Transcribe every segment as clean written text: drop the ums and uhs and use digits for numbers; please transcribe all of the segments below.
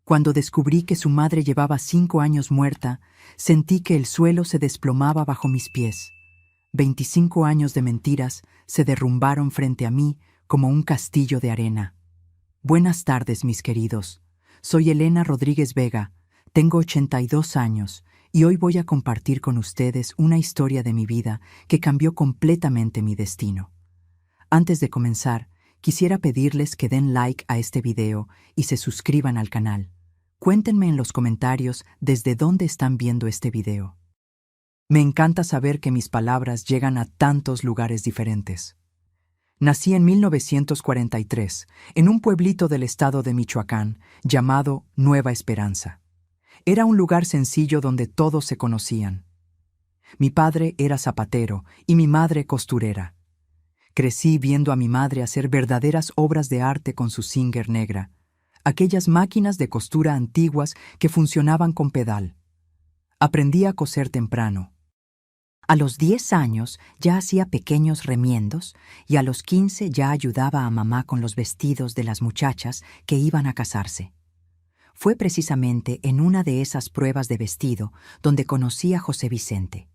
Cuando descubrí que su madre llevaba 5 años muerta, sentí que el suelo se desplomaba bajo mis pies. 25 años de mentiras se derrumbaron frente a mí como un castillo de arena. Buenas tardes, mis queridos. Soy Elena Rodríguez Vega, tengo 82 años y hoy voy a compartir con ustedes una historia de mi vida que cambió completamente mi destino. Antes de comenzar, quisiera pedirles que den like a este video y se suscriban al canal. Cuéntenme en los comentarios desde dónde están viendo este video. Me encanta saber que mis palabras llegan a tantos lugares diferentes. Nací en 1943, en un pueblito del estado de Michoacán, llamado Nueva Esperanza. Era un lugar sencillo donde todos se conocían. Mi padre era zapatero y mi madre costurera. Crecí viendo a mi madre hacer verdaderas obras de arte con su Singer negra, aquellas máquinas de costura antiguas que funcionaban con pedal. Aprendí a coser temprano. A los 10 años ya hacía pequeños remiendos y a los 15 ya ayudaba a mamá con los vestidos de las muchachas que iban a casarse. Fue precisamente en una de esas pruebas de vestido donde conocí a José Vicente.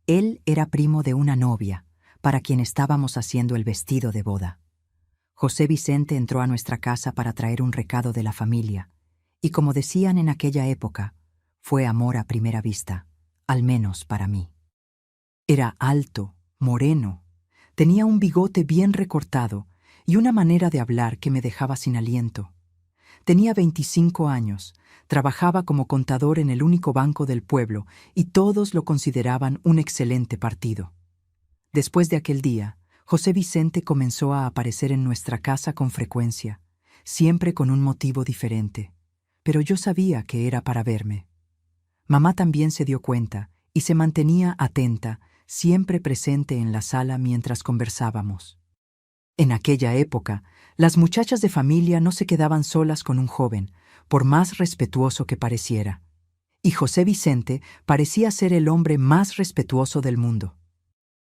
Él era primo de una novia, para quien estábamos haciendo el vestido de boda. José Vicente entró a nuestra casa para traer un recado de la familia, y como decían en aquella época, fue amor a primera vista, al menos para mí. Era alto, moreno, tenía un bigote bien recortado y una manera de hablar que me dejaba sin aliento. Tenía 25 años, trabajaba como contador en el único banco del pueblo y todos lo consideraban un excelente partido. Después de aquel día, José Vicente comenzó a aparecer en nuestra casa con frecuencia, siempre con un motivo diferente, pero yo sabía que era para verme. Mamá también se dio cuenta y se mantenía atenta, siempre presente en la sala mientras conversábamos. En aquella época, las muchachas de familia no se quedaban solas con un joven, por más respetuoso que pareciera. Y José Vicente parecía ser el hombre más respetuoso del mundo.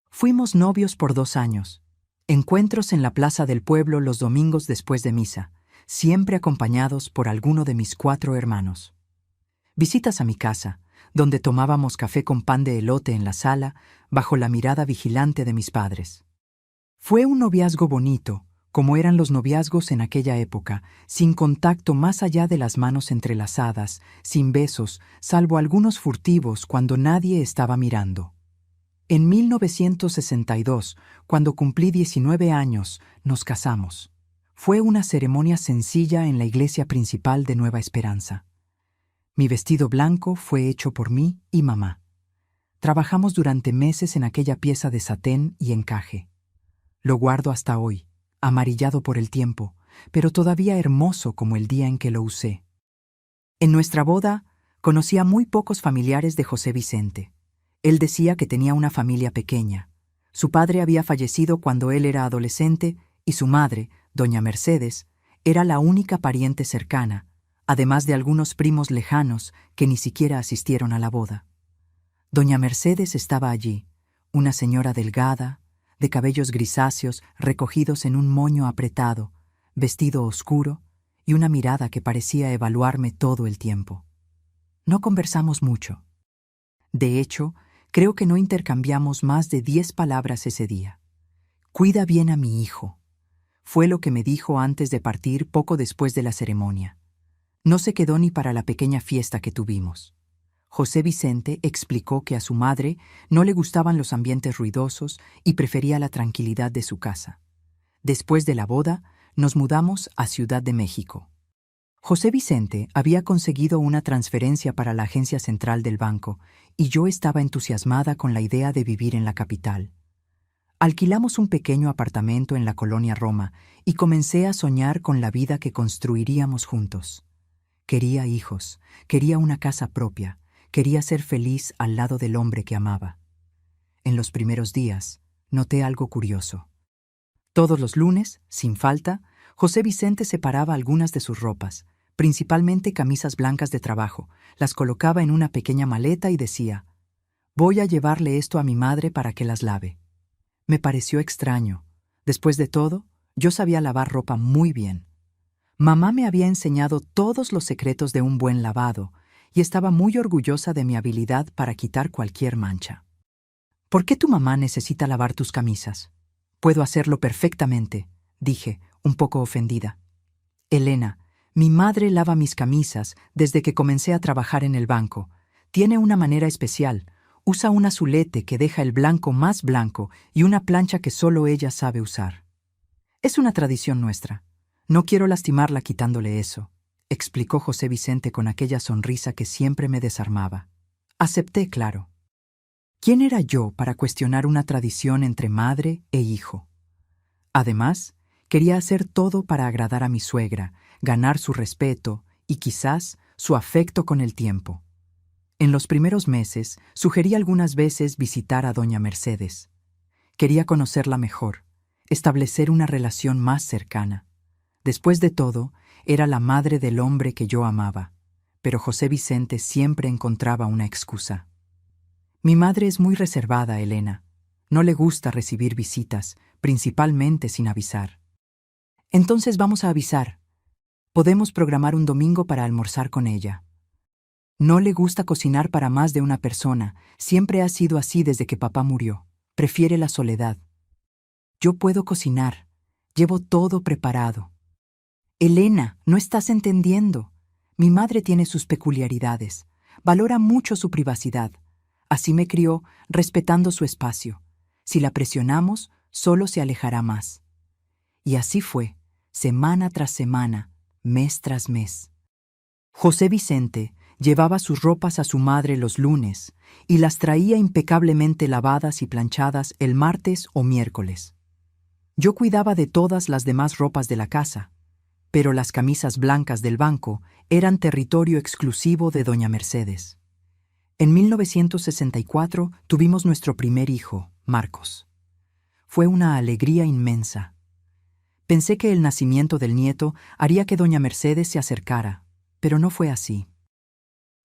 Fuimos novios por 2 años. Encuentros en la plaza del pueblo los domingos después de misa, siempre acompañados por alguno de mis 4 hermanos. Visitas a mi casa, donde tomábamos café con pan de elote en la sala, bajo la mirada vigilante de mis padres. Fue un noviazgo bonito, como eran los noviazgos en aquella época, sin contacto más allá de las manos entrelazadas, sin besos, salvo algunos furtivos cuando nadie estaba mirando. En 1962, cuando cumplí 19 años, nos casamos. Fue una ceremonia sencilla en la iglesia principal de Nueva Esperanza. Mi vestido blanco fue hecho por mí y mamá. Trabajamos durante meses en aquella pieza de satén y encaje. Lo guardo hasta hoy, amarillado por el tiempo, pero todavía hermoso como el día en que lo usé. En nuestra boda, conocí a muy pocos familiares de José Vicente. Él decía que tenía una familia pequeña. Su padre había fallecido cuando él era adolescente y su madre, doña Mercedes, era la única pariente cercana, además de algunos primos lejanos que ni siquiera asistieron a la boda. Doña Mercedes estaba allí, una señora delgada, de cabellos grisáceos recogidos en un moño apretado, vestido oscuro y una mirada que parecía evaluarme todo el tiempo. No conversamos mucho. De hecho, creo que no intercambiamos más de 10 palabras ese día. «Cuida bien a mi hijo», fue lo que me dijo antes de partir poco después de la ceremonia. No se quedó ni para la pequeña fiesta que tuvimos. José Vicente explicó que a su madre no le gustaban los ambientes ruidosos y prefería la tranquilidad de su casa. Después de la boda, nos mudamos a Ciudad de México. José Vicente había conseguido una transferencia para la agencia central del banco y yo estaba entusiasmada con la idea de vivir en la capital. Alquilamos un pequeño apartamento en la colonia Roma y comencé a soñar con la vida que construiríamos juntos. Quería hijos, quería una casa propia, quería ser feliz al lado del hombre que amaba. En los primeros días, noté algo curioso. Todos los lunes, sin falta, José Vicente separaba algunas de sus ropas, principalmente camisas blancas de trabajo, las colocaba en una pequeña maleta y decía: «Voy a llevarle esto a mi madre para que las lave». Me pareció extraño. Después de todo, yo sabía lavar ropa muy bien. Mamá me había enseñado todos los secretos de un buen lavado y estaba muy orgullosa de mi habilidad para quitar cualquier mancha. ¿Por qué tu mamá necesita lavar tus camisas? Puedo hacerlo perfectamente, dije, un poco ofendida. Elena, mi madre lava mis camisas desde que comencé a trabajar en el banco. Tiene una manera especial. Usa un azulete que deja el blanco más blanco y una plancha que solo ella sabe usar. Es una tradición nuestra. No quiero lastimarla quitándole eso, explicó José Vicente con aquella sonrisa que siempre me desarmaba. Acepté, claro. ¿Quién era yo para cuestionar una tradición entre madre e hijo? Además, quería hacer todo para agradar a mi suegra, ganar su respeto y quizás su afecto con el tiempo. En los primeros meses, sugerí algunas veces visitar a doña Mercedes. Quería conocerla mejor, establecer una relación más cercana. Después de todo, era la madre del hombre que yo amaba, pero José Vicente siempre encontraba una excusa. Mi madre es muy reservada, Elena. No le gusta recibir visitas, principalmente sin avisar. Entonces vamos a avisar. Podemos programar un domingo para almorzar con ella. No le gusta cocinar para más de una persona, siempre ha sido así desde que papá murió. Prefiere la soledad. Yo puedo cocinar, llevo todo preparado. Elena, no estás entendiendo. Mi madre tiene sus peculiaridades, valora mucho su privacidad. Así me crió, respetando su espacio. Si la presionamos, solo se alejará más. Y así fue, semana tras semana, mes tras mes. José Vicente llevaba sus ropas a su madre los lunes y las traía impecablemente lavadas y planchadas el martes o miércoles. Yo cuidaba de todas las demás ropas de la casa, pero las camisas blancas del banco eran territorio exclusivo de doña Mercedes. En 1964 tuvimos nuestro primer hijo, Marcos. Fue una alegría inmensa. Pensé que el nacimiento del nieto haría que doña Mercedes se acercara, pero no fue así.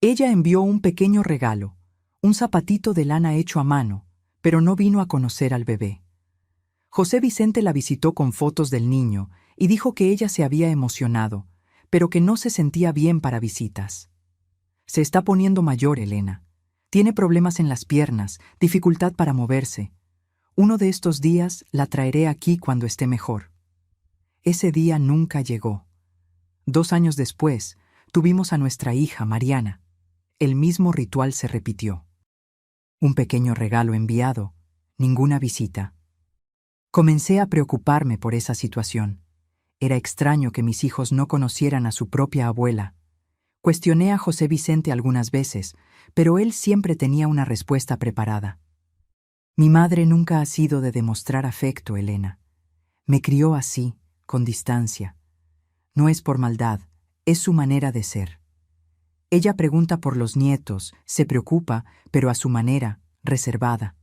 Ella envió un pequeño regalo, un zapatito de lana hecho a mano, pero no vino a conocer al bebé. José Vicente la visitó con fotos del niño y dijo que ella se había emocionado, pero que no se sentía bien para visitas. Se está poniendo mayor, Elena. Tiene problemas en las piernas, dificultad para moverse. Uno de estos días la traeré aquí cuando esté mejor. Ese día nunca llegó. 2 años después, tuvimos a nuestra hija, Mariana. El mismo ritual se repitió. Un pequeño regalo enviado, ninguna visita. Comencé a preocuparme por esa situación. Era extraño que mis hijos no conocieran a su propia abuela. Cuestioné a José Vicente algunas veces, pero él siempre tenía una respuesta preparada. Mi madre nunca ha sido de demostrar afecto, Elena. Me crió así, con distancia. No es por maldad, es su manera de ser. Ella pregunta por los nietos, se preocupa, pero a su manera, reservada.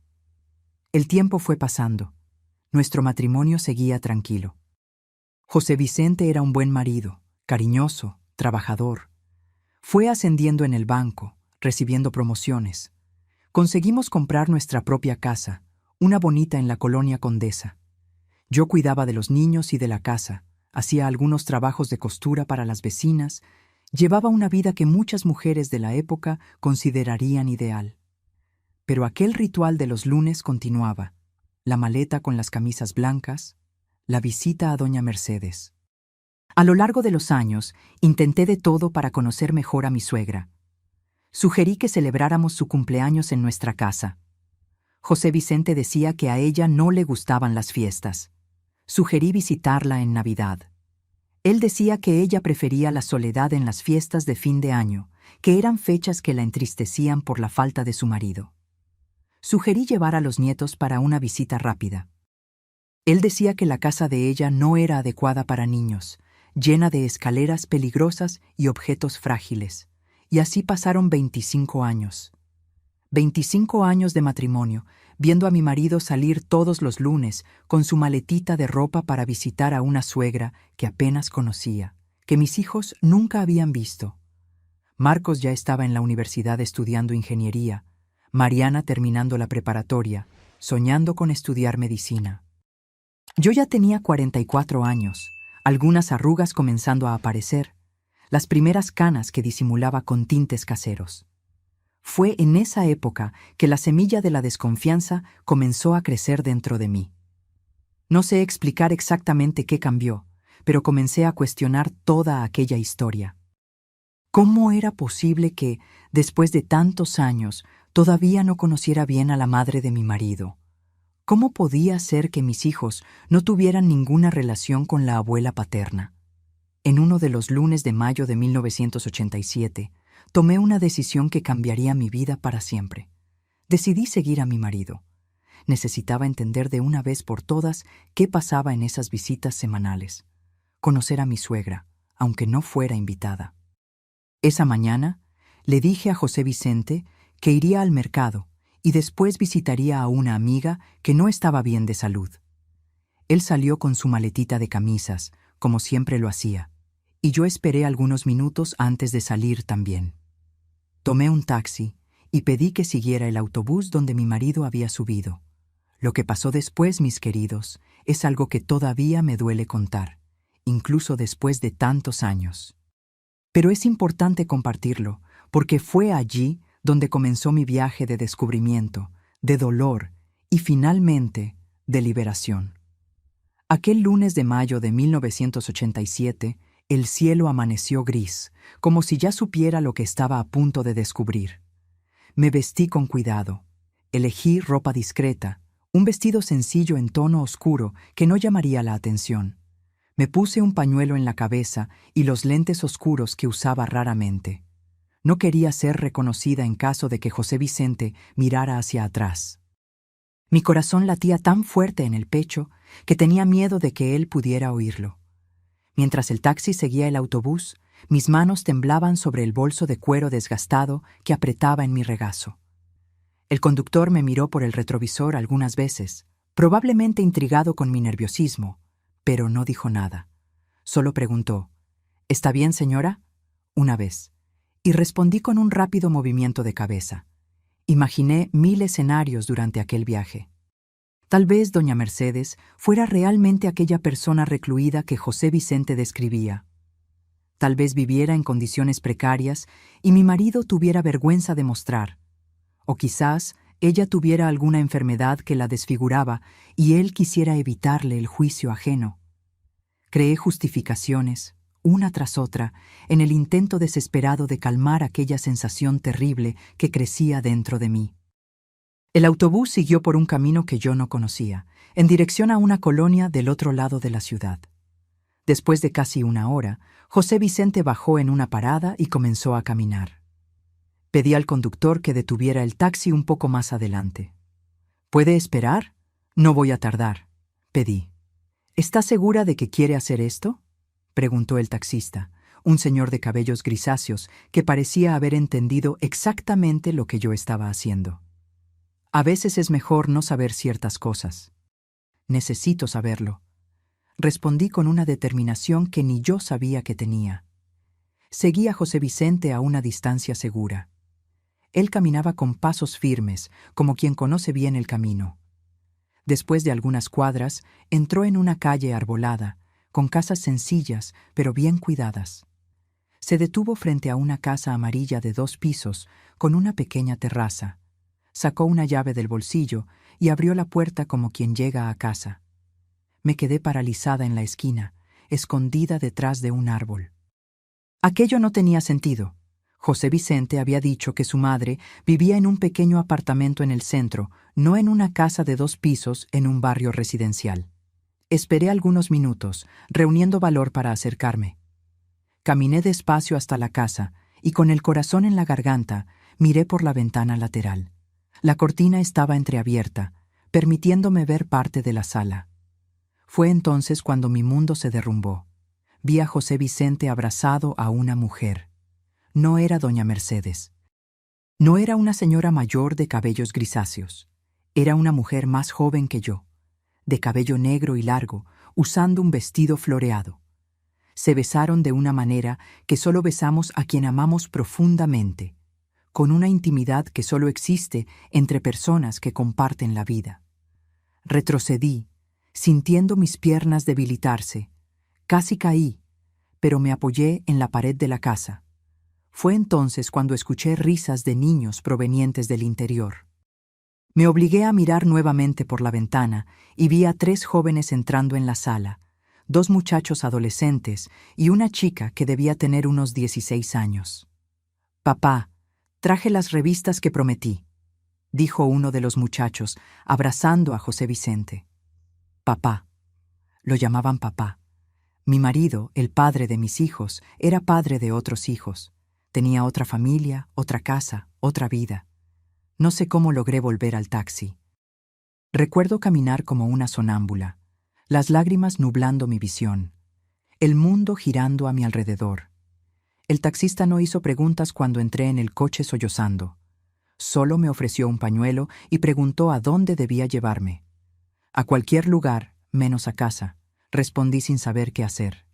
El tiempo fue pasando. Nuestro matrimonio seguía tranquilo. José Vicente era un buen marido, cariñoso, trabajador. Fue ascendiendo en el banco, recibiendo promociones. Conseguimos comprar nuestra propia casa, una bonita en la colonia Condesa. Yo cuidaba de los niños y de la casa, hacía algunos trabajos de costura para las vecinas, llevaba una vida que muchas mujeres de la época considerarían ideal. Pero aquel ritual de los lunes continuaba, la maleta con las camisas blancas, la visita a doña Mercedes. A lo largo de los años, intenté de todo para conocer mejor a mi suegra. Sugerí que celebráramos su cumpleaños en nuestra casa. José Vicente decía que a ella no le gustaban las fiestas. Sugerí visitarla en Navidad. Él decía que ella prefería la soledad en las fiestas de fin de año, que eran fechas que la entristecían por la falta de su marido. Sugerí llevar a los nietos para una visita rápida. Él decía que la casa de ella no era adecuada para niños, llena de escaleras peligrosas y objetos frágiles. Y así pasaron 25 años. 25 años de matrimonio, viendo a mi marido salir todos los lunes con su maletita de ropa para visitar a una suegra que apenas conocía, que mis hijos nunca habían visto. Marcos ya estaba en la universidad estudiando ingeniería, Mariana terminando la preparatoria, soñando con estudiar medicina. Yo ya tenía 44 años, algunas arrugas comenzando a aparecer, las primeras canas que disimulaba con tintes caseros. Fue en esa época que la semilla de la desconfianza comenzó a crecer dentro de mí. No sé explicar exactamente qué cambió, pero comencé a cuestionar toda aquella historia. ¿Cómo era posible que, después de tantos años, todavía no conociera bien a la madre de mi marido? ¿Cómo podía ser que mis hijos no tuvieran ninguna relación con la abuela paterna? En uno de los lunes de mayo de 1987, tomé una decisión que cambiaría mi vida para siempre. Decidí seguir a mi marido. Necesitaba entender de una vez por todas qué pasaba en esas visitas semanales. Conocer a mi suegra, aunque no fuera invitada. Esa mañana, le dije a José Vicente que iría al mercado y después visitaría a una amiga que no estaba bien de salud. Él salió con su maletita de camisas, como siempre lo hacía, y yo esperé algunos minutos antes de salir también. Tomé un taxi y pedí que siguiera el autobús donde mi marido había subido. Lo que pasó después, mis queridos, es algo que todavía me duele contar, incluso después de tantos años. Pero es importante compartirlo, porque fue allí donde comenzó mi viaje de descubrimiento, de dolor y finalmente de liberación. Aquel lunes de mayo de 1987, el cielo amaneció gris, como si ya supiera lo que estaba a punto de descubrir. Me vestí con cuidado. Elegí ropa discreta, un vestido sencillo en tono oscuro que no llamaría la atención. Me puse un pañuelo en la cabeza y los lentes oscuros que usaba raramente. No quería ser reconocida en caso de que José Vicente mirara hacia atrás. Mi corazón latía tan fuerte en el pecho que tenía miedo de que él pudiera oírlo. Mientras el taxi seguía el autobús, mis manos temblaban sobre el bolso de cuero desgastado que apretaba en mi regazo. El conductor me miró por el retrovisor algunas veces, probablemente intrigado con mi nerviosismo, pero no dijo nada. Solo preguntó, ¿está bien, señora? Una vez, y respondí con un rápido movimiento de cabeza. Imaginé 1000 escenarios durante aquel viaje. Tal vez doña Mercedes fuera realmente aquella persona recluida que José Vicente describía. Tal vez viviera en condiciones precarias y mi marido tuviera vergüenza de mostrar. O quizás ella tuviera alguna enfermedad que la desfiguraba y él quisiera evitarle el juicio ajeno. Creé justificaciones, una tras otra, en el intento desesperado de calmar aquella sensación terrible que crecía dentro de mí. El autobús siguió por un camino que yo no conocía, en dirección a una colonia del otro lado de la ciudad. Después de casi una hora, José Vicente bajó en una parada y comenzó a caminar. Pedí al conductor que detuviera el taxi un poco más adelante. ¿Puede esperar? No voy a tardar, pedí. ¿Está segura de que quiere hacer esto?, preguntó el taxista, un señor de cabellos grisáceos que parecía haber entendido exactamente lo que yo estaba haciendo. A veces es mejor no saber ciertas cosas. Necesito saberlo. Respondí con una determinación que ni yo sabía que tenía. Seguí a José Vicente a una distancia segura. Él caminaba con pasos firmes, como quien conoce bien el camino. Después de algunas cuadras, entró en una calle arbolada, con casas sencillas, pero bien cuidadas. Se detuvo frente a una casa amarilla de 2 pisos, con una pequeña terraza. Sacó una llave del bolsillo y abrió la puerta como quien llega a casa. Me quedé paralizada en la esquina, escondida detrás de un árbol. Aquello no tenía sentido. José Vicente había dicho que su madre vivía en un pequeño apartamento en el centro, no en una casa de 2 pisos en un barrio residencial. Esperé algunos minutos, reuniendo valor para acercarme. Caminé despacio hasta la casa y con el corazón en la garganta miré por la ventana lateral. La cortina estaba entreabierta, permitiéndome ver parte de la sala. Fue entonces cuando mi mundo se derrumbó. Vi a José Vicente abrazado a una mujer. No era doña Mercedes. No era una señora mayor de cabellos grisáceos. Era una mujer más joven que yo, de cabello negro y largo, usando un vestido floreado. Se besaron de una manera que solo besamos a quien amamos profundamente, con una intimidad que solo existe entre personas que comparten la vida. Retrocedí, sintiendo mis piernas debilitarse. Casi caí, pero me apoyé en la pared de la casa. Fue entonces cuando escuché risas de niños provenientes del interior. Me obligué a mirar nuevamente por la ventana y vi a 3 jóvenes entrando en la sala, 2 muchachos adolescentes y una chica que debía tener unos 16 años. «Papá, traje las revistas que prometí», dijo uno de los muchachos, abrazando a José Vicente. Papá. Lo llamaban papá. Mi marido, el padre de mis hijos, era padre de otros hijos. Tenía otra familia, otra casa, otra vida. No sé cómo logré volver al taxi. Recuerdo caminar como una sonámbula, las lágrimas nublando mi visión, el mundo girando a mi alrededor. El taxista no hizo preguntas cuando entré en el coche sollozando. Solo me ofreció un pañuelo y preguntó a dónde debía llevarme. A cualquier lugar, menos a casa, respondí sin saber qué hacer.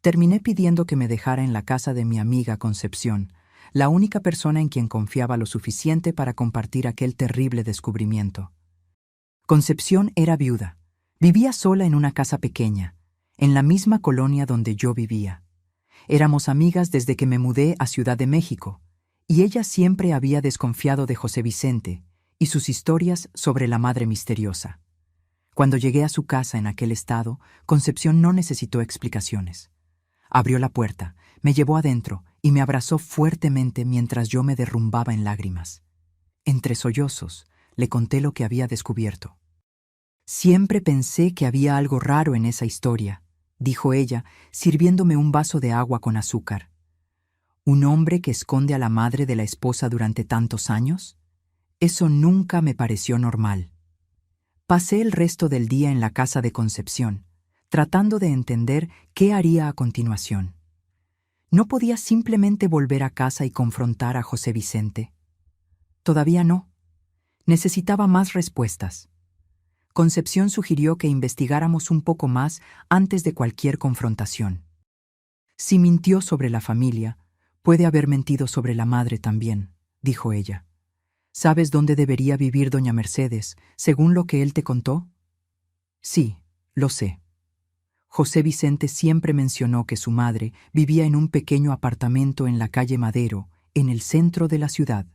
Terminé pidiendo que me dejara en la casa de mi amiga Concepción, la única persona en quien confiaba lo suficiente para compartir aquel terrible descubrimiento. Concepción era viuda. Vivía sola en una casa pequeña, en la misma colonia donde yo vivía. Éramos amigas desde que me mudé a Ciudad de México, y ella siempre había desconfiado de José Vicente y sus historias sobre la madre misteriosa. Cuando llegué a su casa en aquel estado, Concepción no necesitó explicaciones. Abrió la puerta, me llevó adentro y me abrazó fuertemente mientras yo me derrumbaba en lágrimas. Entre sollozos, le conté lo que había descubierto. «Siempre pensé que había algo raro en esa historia», dijo ella, sirviéndome un vaso de agua con azúcar. «¿Un hombre que esconde a la madre de la esposa durante tantos años? Eso nunca me pareció normal». Pasé el resto del día en la casa de Concepción, tratando de entender qué haría a continuación. ¿No podía simplemente volver a casa y confrontar a José Vicente? Todavía no. Necesitaba más respuestas. Concepción sugirió que investigáramos un poco más antes de cualquier confrontación. Si mintió sobre la familia, puede haber mentido sobre la madre también, dijo ella. ¿Sabes dónde debería vivir doña Mercedes, según lo que él te contó? Sí, lo sé. José Vicente siempre mencionó que su madre vivía en un pequeño apartamento en la calle Madero, en el centro de la ciudad.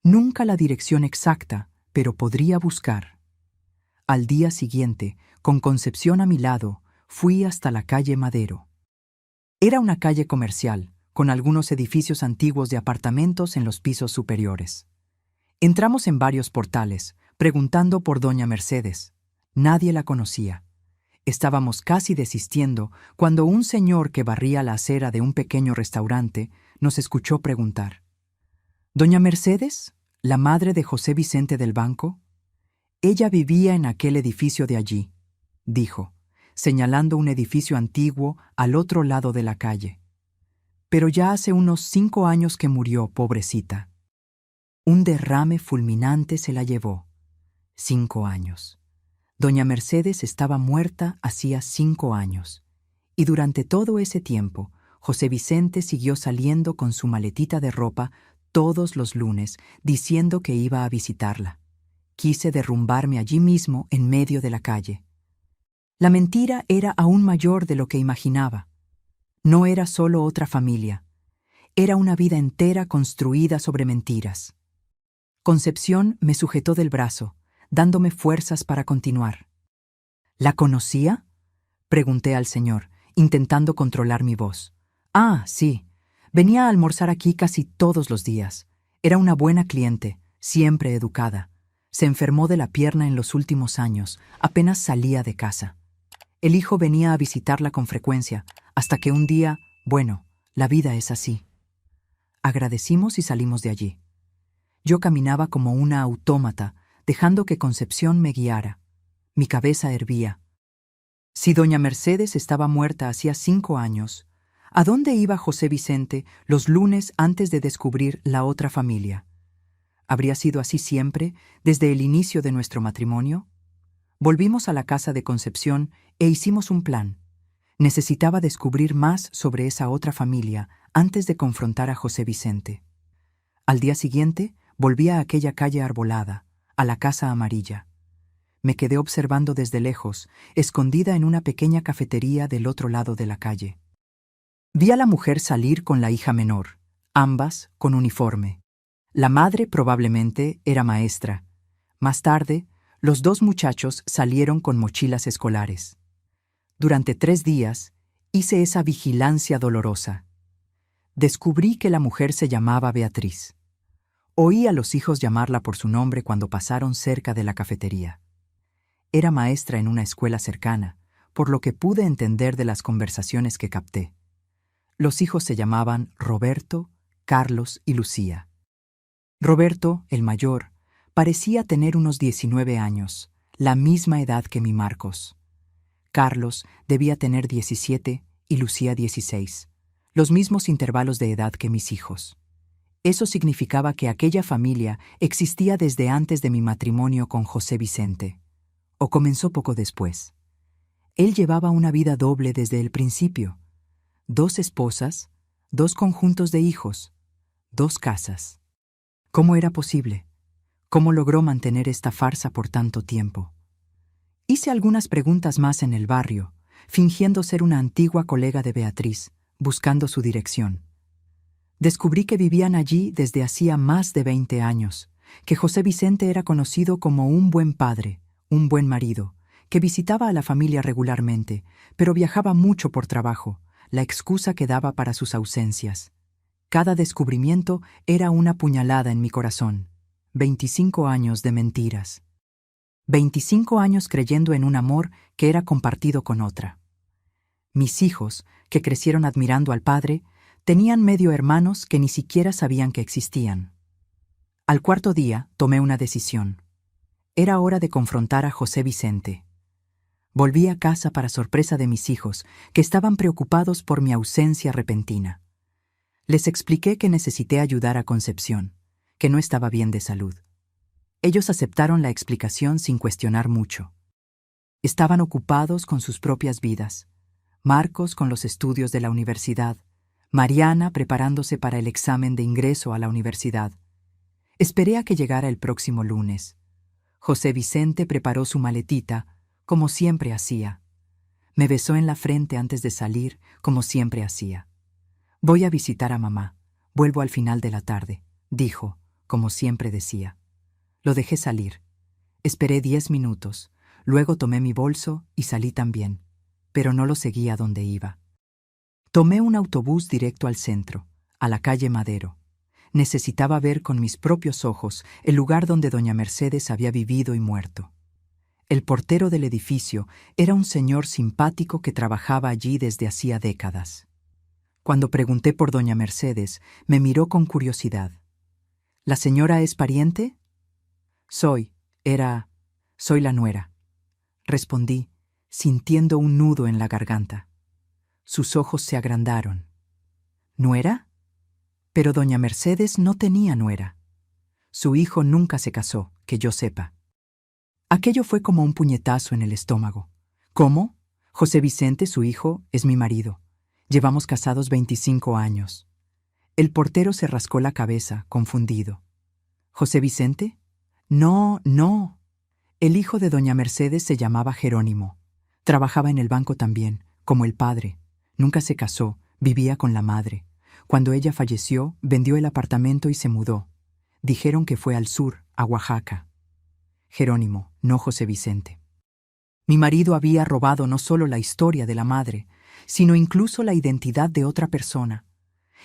Nunca la dirección exacta, pero podría buscar. Al día siguiente, con Concepción a mi lado, fui hasta la calle Madero. Era una calle comercial, con algunos edificios antiguos de apartamentos en los pisos superiores. Entramos en varios portales, preguntando por doña Mercedes. Nadie la conocía. Estábamos casi desistiendo cuando un señor que barría la acera de un pequeño restaurante nos escuchó preguntar: «¿Doña Mercedes, la madre de José Vicente del Banco?» «Ella vivía en aquel edificio de allí», dijo, señalando un edificio antiguo al otro lado de la calle. «Pero ya hace unos 5 años que murió, pobrecita. Un derrame fulminante se la llevó. 5 años. Doña Mercedes estaba muerta hacía 5 años, y durante todo ese tiempo, José Vicente siguió saliendo con su maletita de ropa todos los lunes, diciendo que iba a visitarla. Quise derrumbarme allí mismo, en medio de la calle. La mentira era aún mayor de lo que imaginaba. No era solo otra familia. Era una vida entera construida sobre mentiras. Concepción me sujetó del brazo, dándome fuerzas para continuar. «¿La conocía?», pregunté al señor, intentando controlar mi voz. «Ah, sí. Venía a almorzar aquí casi todos los días. Era una buena cliente, siempre educada. Se enfermó de la pierna en los últimos años, apenas salía de casa. El hijo venía a visitarla con frecuencia, hasta que un día, bueno, la vida es así». Agradecimos y salimos de allí. Yo caminaba como una autómata, dejando que Concepción me guiara. Mi cabeza hervía. Si doña Mercedes estaba muerta hacía 5 años, ¿a dónde iba José Vicente los lunes antes de descubrir la otra familia? ¿Habría sido así siempre, desde el inicio de nuestro matrimonio? Volvimos a la casa de Concepción e hicimos un plan. Necesitaba descubrir más sobre esa otra familia antes de confrontar a José Vicente. Al día siguiente, volví a aquella calle arbolada, a la casa amarilla. Me quedé observando desde lejos, escondida en una pequeña cafetería del otro lado de la calle. Vi a la mujer salir con la hija menor, ambas con uniforme. La madre probablemente era maestra. Más tarde, los dos muchachos salieron con mochilas escolares. Durante 3 días, hice esa vigilancia dolorosa. Descubrí que la mujer se llamaba Beatriz. Oí a los hijos llamarla por su nombre cuando pasaron cerca de la cafetería. Era maestra en una escuela cercana, por lo que pude entender de las conversaciones que capté. Los hijos se llamaban Roberto, Carlos y Lucía. Roberto, el mayor, parecía tener unos 19 años, la misma edad que mi Marcos. Carlos debía tener 17 y Lucía 16, los mismos intervalos de edad que mis hijos. Eso significaba que aquella familia existía desde antes de mi matrimonio con José Vicente, o comenzó poco después. Él llevaba una vida doble desde el principio: 2 esposas, 2 conjuntos de hijos, 2 casas. ¿Cómo era posible? ¿Cómo logró mantener esta farsa por tanto tiempo? Hice algunas preguntas más en el barrio, fingiendo ser una antigua colega de Beatriz, buscando su dirección. Descubrí que vivían allí desde hacía más de 20 años, que José Vicente era conocido como un buen padre, un buen marido, que visitaba a la familia regularmente, pero viajaba mucho por trabajo, la excusa que daba para sus ausencias. Cada descubrimiento era una puñalada en mi corazón. 25 años de mentiras. 25 años creyendo en un amor que era compartido con otra. Mis hijos, que crecieron admirando al padre, tenían medio hermanos que ni siquiera sabían que existían. Al 4.º día tomé una decisión. Era hora de confrontar a José Vicente. Volví a casa para sorpresa de mis hijos, que estaban preocupados por mi ausencia repentina. Les expliqué que necesité ayudar a Concepción, que no estaba bien de salud. Ellos aceptaron la explicación sin cuestionar mucho. Estaban ocupados con sus propias vidas. Marcos con los estudios de la universidad, Mariana preparándose para el examen de ingreso a la universidad. Esperé a que llegara el próximo lunes. José Vicente preparó su maletita, como siempre hacía. Me besó en la frente antes de salir, como siempre hacía. Voy a visitar a mamá. Vuelvo al final de la tarde, dijo, como siempre decía. Lo dejé salir. Esperé 10 minutos, luego tomé mi bolso y salí también, pero no lo seguí a donde iba. Tomé un autobús directo al centro, a la calle Madero. Necesitaba ver con mis propios ojos el lugar donde doña Mercedes había vivido y muerto. El portero del edificio era un señor simpático que trabajaba allí desde hacía décadas. Cuando pregunté por doña Mercedes, me miró con curiosidad. ¿La señora es pariente? Soy la nuera, respondí, sintiendo un nudo en la garganta. Sus ojos se agrandaron. ¿Nuera? Pero doña Mercedes no tenía nuera. Su hijo nunca se casó, que yo sepa. Aquello fue como un puñetazo en el estómago. ¿Cómo? José Vicente, su hijo, es mi marido. Llevamos casados 25 años. El portero se rascó la cabeza, confundido. ¿José Vicente? No, no. El hijo de doña Mercedes se llamaba Jerónimo. Trabajaba en el banco también, como el padre. Nunca se casó, vivía con la madre. Cuando ella falleció, vendió el apartamento y se mudó. Dijeron que fue al sur, a Oaxaca. Jerónimo, no José Vicente. Mi marido había robado no solo la historia de la madre, sino incluso la identidad de otra persona.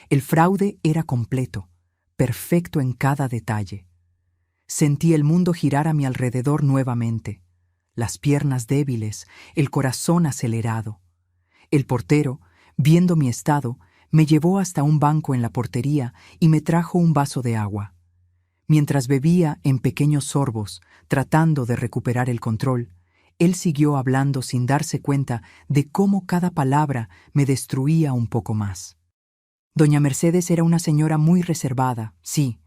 El fraude era completo, perfecto en cada detalle. Sentí el mundo girar a mi alrededor nuevamente, las piernas débiles, el corazón acelerado. El portero, viendo mi estado, me llevó hasta un banco en la portería y me trajo un vaso de agua. Mientras bebía en pequeños sorbos, tratando de recuperar el control, él siguió hablando sin darse cuenta de cómo cada palabra me destruía un poco más. Doña Mercedes era una señora muy reservada, sí.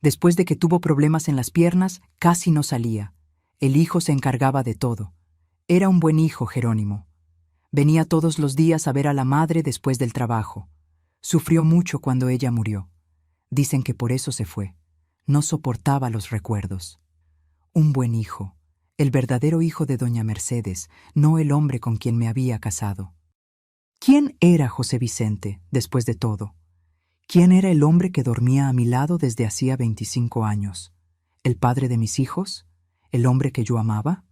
Después de que tuvo problemas en las piernas, casi no salía. El hijo se encargaba de todo. Era un buen hijo, Jerónimo. Venía todos los días a ver a la madre después del trabajo. Sufrió mucho cuando ella murió. Dicen que por eso se fue. No soportaba los recuerdos. Un buen hijo. el verdadero hijo de doña Mercedes, no el hombre con quien me había casado. ¿Quién era José Vicente, después de todo? ¿Quién era el hombre que dormía a mi lado desde hacía 25 años? ¿El padre de mis hijos? ¿El hombre que yo amaba?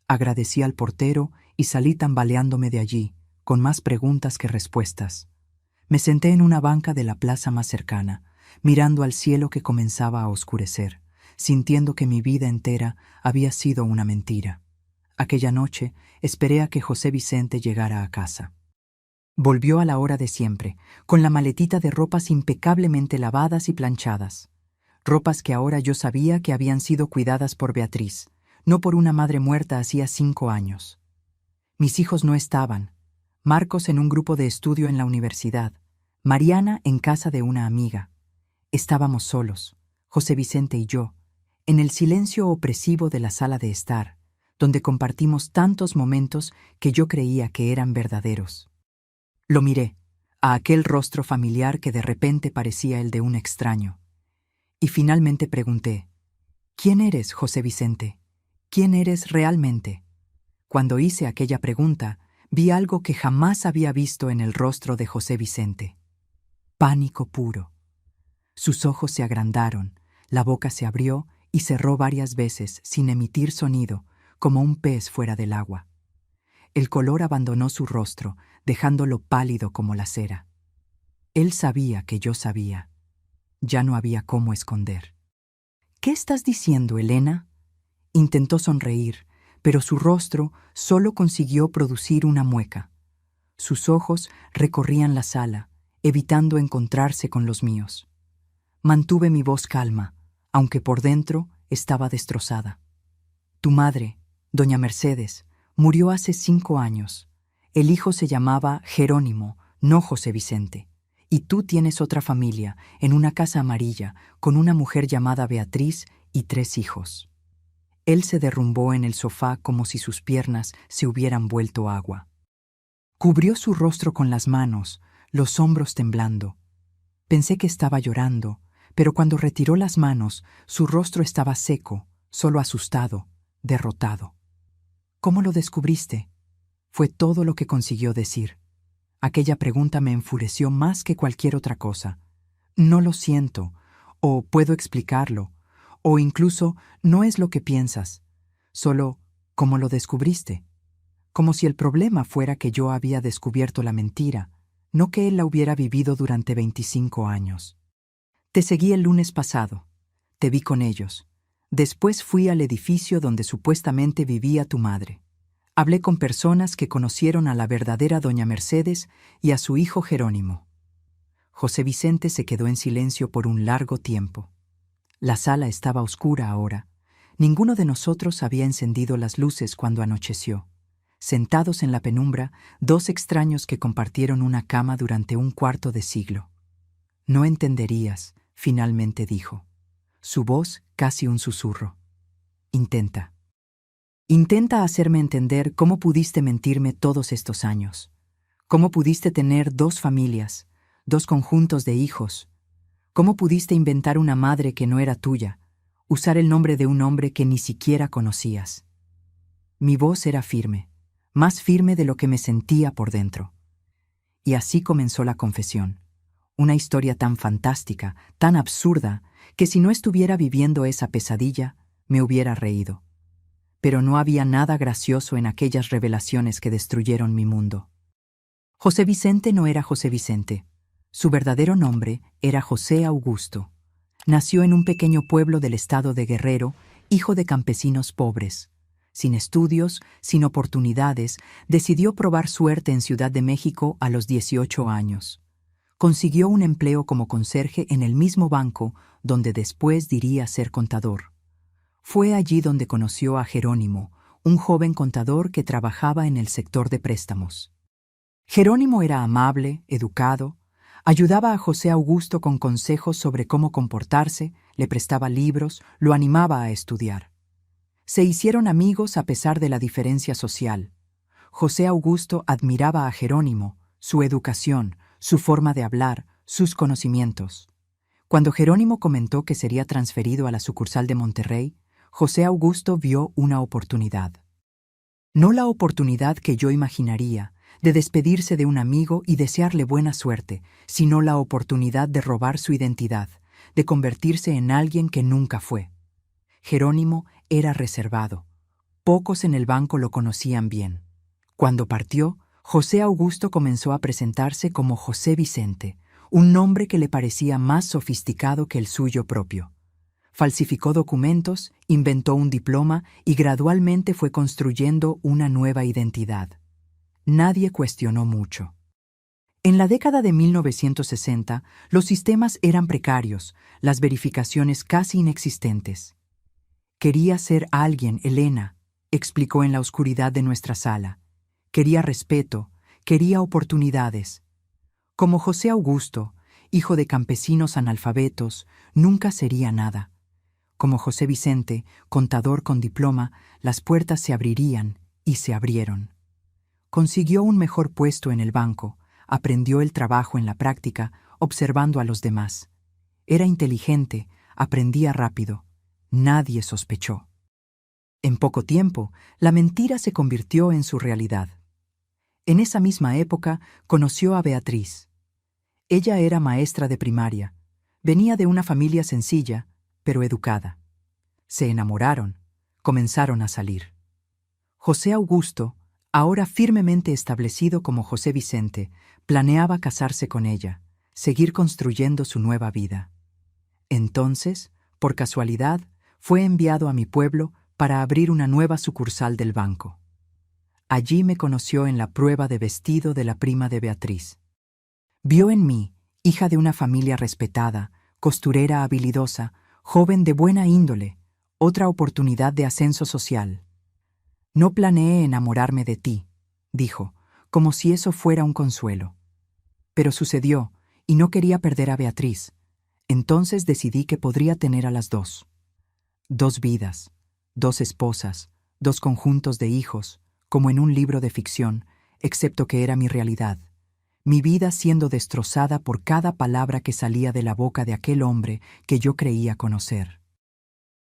Agradecí al portero y salí tambaleándome de allí, con más preguntas que respuestas. Me senté en una banca de la plaza más cercana, mirando al cielo que comenzaba a oscurecer, sintiendo que mi vida entera había sido una mentira. Aquella noche esperé a que José Vicente llegara a casa. Volvió a la hora de siempre, con la maletita de ropas impecablemente lavadas y planchadas. Ropas que ahora yo sabía que habían sido cuidadas por Beatriz, no por una madre muerta hacía 5 años. Mis hijos no estaban. Marcos en un grupo de estudio en la universidad, Mariana en casa de una amiga. Estábamos solos, José Vicente y yo, en el silencio opresivo de la sala de estar, donde compartimos tantos momentos que yo creía que eran verdaderos. Lo miré, a aquel rostro familiar que de repente parecía el de un extraño. Y finalmente pregunté, ¿quién eres, José Vicente? ¿Quién eres realmente? Cuando hice aquella pregunta, vi algo que jamás había visto en el rostro de José Vicente. Pánico puro. Sus ojos se agrandaron, la boca se abrió y cerró varias veces sin emitir sonido, como un pez fuera del agua. El color abandonó su rostro, dejándolo pálido como la cera. Él sabía que yo sabía. Ya no había cómo esconder. ¿Qué estás diciendo, Elena? Intentó sonreír, pero su rostro solo consiguió producir una mueca. Sus ojos recorrían la sala, evitando encontrarse con los míos. Mantuve mi voz calma, aunque por dentro estaba destrozada. Tu madre, doña Mercedes, murió hace 5 años. El hijo se llamaba Jerónimo, no José Vicente. Y tú tienes otra familia, en una casa amarilla, con una mujer llamada Beatriz y 3 hijos. Él se derrumbó en el sofá como si sus piernas se hubieran vuelto agua. Cubrió su rostro con las manos, los hombros temblando. Pensé que estaba llorando, pero cuando retiró las manos, su rostro estaba seco, solo asustado, derrotado. ¿Cómo lo descubriste? Fue todo lo que consiguió decir. Aquella pregunta me enfureció más que cualquier otra cosa. No lo siento, o puedo explicarlo, o incluso no es lo que piensas. Solo, ¿cómo lo descubriste? Como si el problema fuera que yo había descubierto la mentira, no que él la hubiera vivido durante 25 años. Te seguí el lunes pasado. Te vi con ellos. Después fui al edificio donde supuestamente vivía tu madre. Hablé con personas que conocieron a la verdadera doña Mercedes y a su hijo Jerónimo. José Vicente se quedó en silencio por un largo tiempo. La sala estaba oscura ahora. Ninguno de nosotros había encendido las luces cuando anocheció. Sentados en la penumbra, 2 extraños que compartieron una cama durante un cuarto de siglo. No entenderías, finalmente dijo. Su voz casi un susurro. Intenta. Intenta hacerme entender cómo pudiste mentirme todos estos años. Cómo pudiste tener 2 familias, 2 conjuntos de hijos. Cómo pudiste inventar una madre que no era tuya, usar el nombre de un hombre que ni siquiera conocías. Mi voz era firme, más firme de lo que me sentía por dentro. Y así comenzó la confesión. Una historia tan fantástica, tan absurda, que si no estuviera viviendo esa pesadilla, me hubiera reído. Pero no había nada gracioso en aquellas revelaciones que destruyeron mi mundo. José Vicente no era José Vicente. Su verdadero nombre era José Augusto. Nació en un pequeño pueblo del estado de Guerrero, hijo de campesinos pobres. Sin estudios, sin oportunidades, decidió probar suerte en Ciudad de México a los 18 años. Consiguió un empleo como conserje en el mismo banco donde después diría ser contador. Fue allí donde conoció a Jerónimo, un joven contador que trabajaba en el sector de préstamos. Jerónimo era amable, educado, ayudaba a José Augusto con consejos sobre cómo comportarse, le prestaba libros, lo animaba a estudiar. Se hicieron amigos a pesar de la diferencia social. José Augusto admiraba a Jerónimo, su educación, su forma de hablar, sus conocimientos. Cuando Jerónimo comentó que sería transferido a la sucursal de Monterrey, José Augusto vio una oportunidad. No la oportunidad que yo imaginaría, de despedirse de un amigo y desearle buena suerte, sino la oportunidad de robar su identidad, de convertirse en alguien que nunca fue. Jerónimo era reservado. Pocos en el banco lo conocían bien. Cuando partió, José Augusto comenzó a presentarse como José Vicente, un nombre que le parecía más sofisticado que el suyo propio. Falsificó documentos, inventó un diploma y gradualmente fue construyendo una nueva identidad. Nadie cuestionó mucho. En la década de 1960, los sistemas eran precarios, las verificaciones casi inexistentes. Quería ser alguien, Elena, explicó en la oscuridad de nuestra sala. Quería respeto, quería oportunidades. Como José Augusto, hijo de campesinos analfabetos, nunca sería nada. Como José Vicente, contador con diploma, las puertas se abrirían y se abrieron. Consiguió un mejor puesto en el banco, aprendió el trabajo en la práctica, observando a los demás. Era inteligente, aprendía rápido. Nadie sospechó. En poco tiempo, la mentira se convirtió en su realidad. En esa misma época, conoció a Beatriz. Ella era maestra de primaria. Venía de una familia sencilla, pero educada. Se enamoraron, comenzaron a salir. José Augusto, ahora firmemente establecido como José Vicente, planeaba casarse con ella, seguir construyendo su nueva vida. Entonces, por casualidad, fue enviado a mi pueblo para abrir una nueva sucursal del banco. Allí me conoció en la prueba de vestido de la prima de Beatriz. Vio en mí, hija de una familia respetada, costurera habilidosa, joven de buena índole, otra oportunidad de ascenso social. No planeé enamorarme de ti, dijo, como si eso fuera un consuelo. Pero sucedió, y no quería perder a Beatriz. Entonces decidí que podría tener a las dos. 2 vidas, 2 esposas, 2 conjuntos de hijos, como en un libro de ficción, excepto que era mi realidad. Mi vida siendo destrozada por cada palabra que salía de la boca de aquel hombre que yo creía conocer.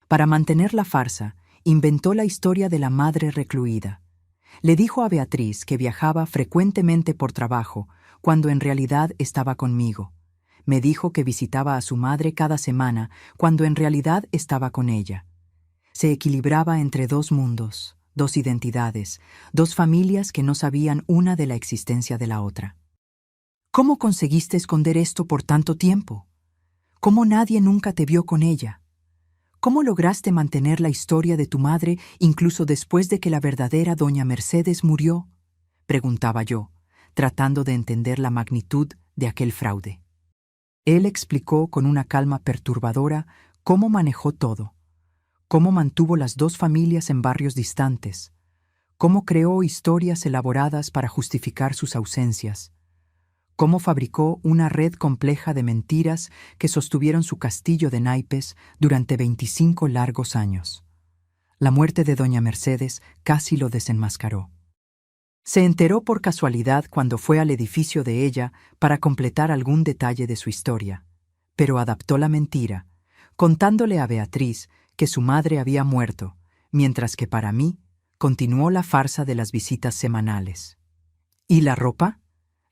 Para mantener la farsa, inventó la historia de la madre recluida. Le dijo a Beatriz que viajaba frecuentemente por trabajo, cuando en realidad estaba conmigo. Me dijo que visitaba a su madre cada semana, cuando en realidad estaba con ella. Se equilibraba entre 2 mundos, 2 identidades, 2 familias que no sabían una de la existencia de la otra. ¿Cómo conseguiste esconder esto por tanto tiempo? ¿Cómo nadie nunca te vio con ella? ¿Cómo lograste mantener la historia de tu madre incluso después de que la verdadera doña Mercedes murió? Preguntaba yo, tratando de entender la magnitud de aquel fraude. Él explicó con una calma perturbadora cómo manejó todo, cómo mantuvo las 2 familias en barrios distantes, cómo creó historias elaboradas para justificar sus ausencias, cómo fabricó una red compleja de mentiras que sostuvieron su castillo de naipes durante 25 largos años. La muerte de doña Mercedes casi lo desenmascaró. Se enteró por casualidad cuando fue al edificio de ella para completar algún detalle de su historia, pero adaptó la mentira, contándole a Beatriz que su madre había muerto, mientras que para mí continuó la farsa de las visitas semanales. ¿Y la ropa?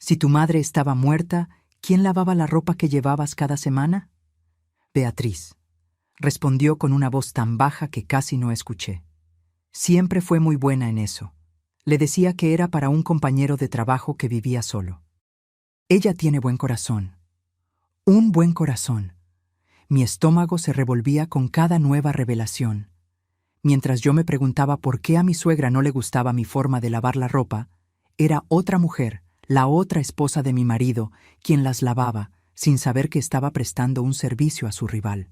Si tu madre estaba muerta, ¿quién lavaba la ropa que llevabas cada semana? Beatriz, respondió con una voz tan baja que casi no escuché. Siempre fue muy buena en eso. Le decía que era para un compañero de trabajo que vivía solo. Ella tiene buen corazón. Un buen corazón. Mi estómago se revolvía con cada nueva revelación. Mientras yo me preguntaba por qué a mi suegra no le gustaba mi forma de lavar la ropa, era otra mujer, la otra esposa de mi marido, quien las lavaba, sin saber que estaba prestando un servicio a su rival.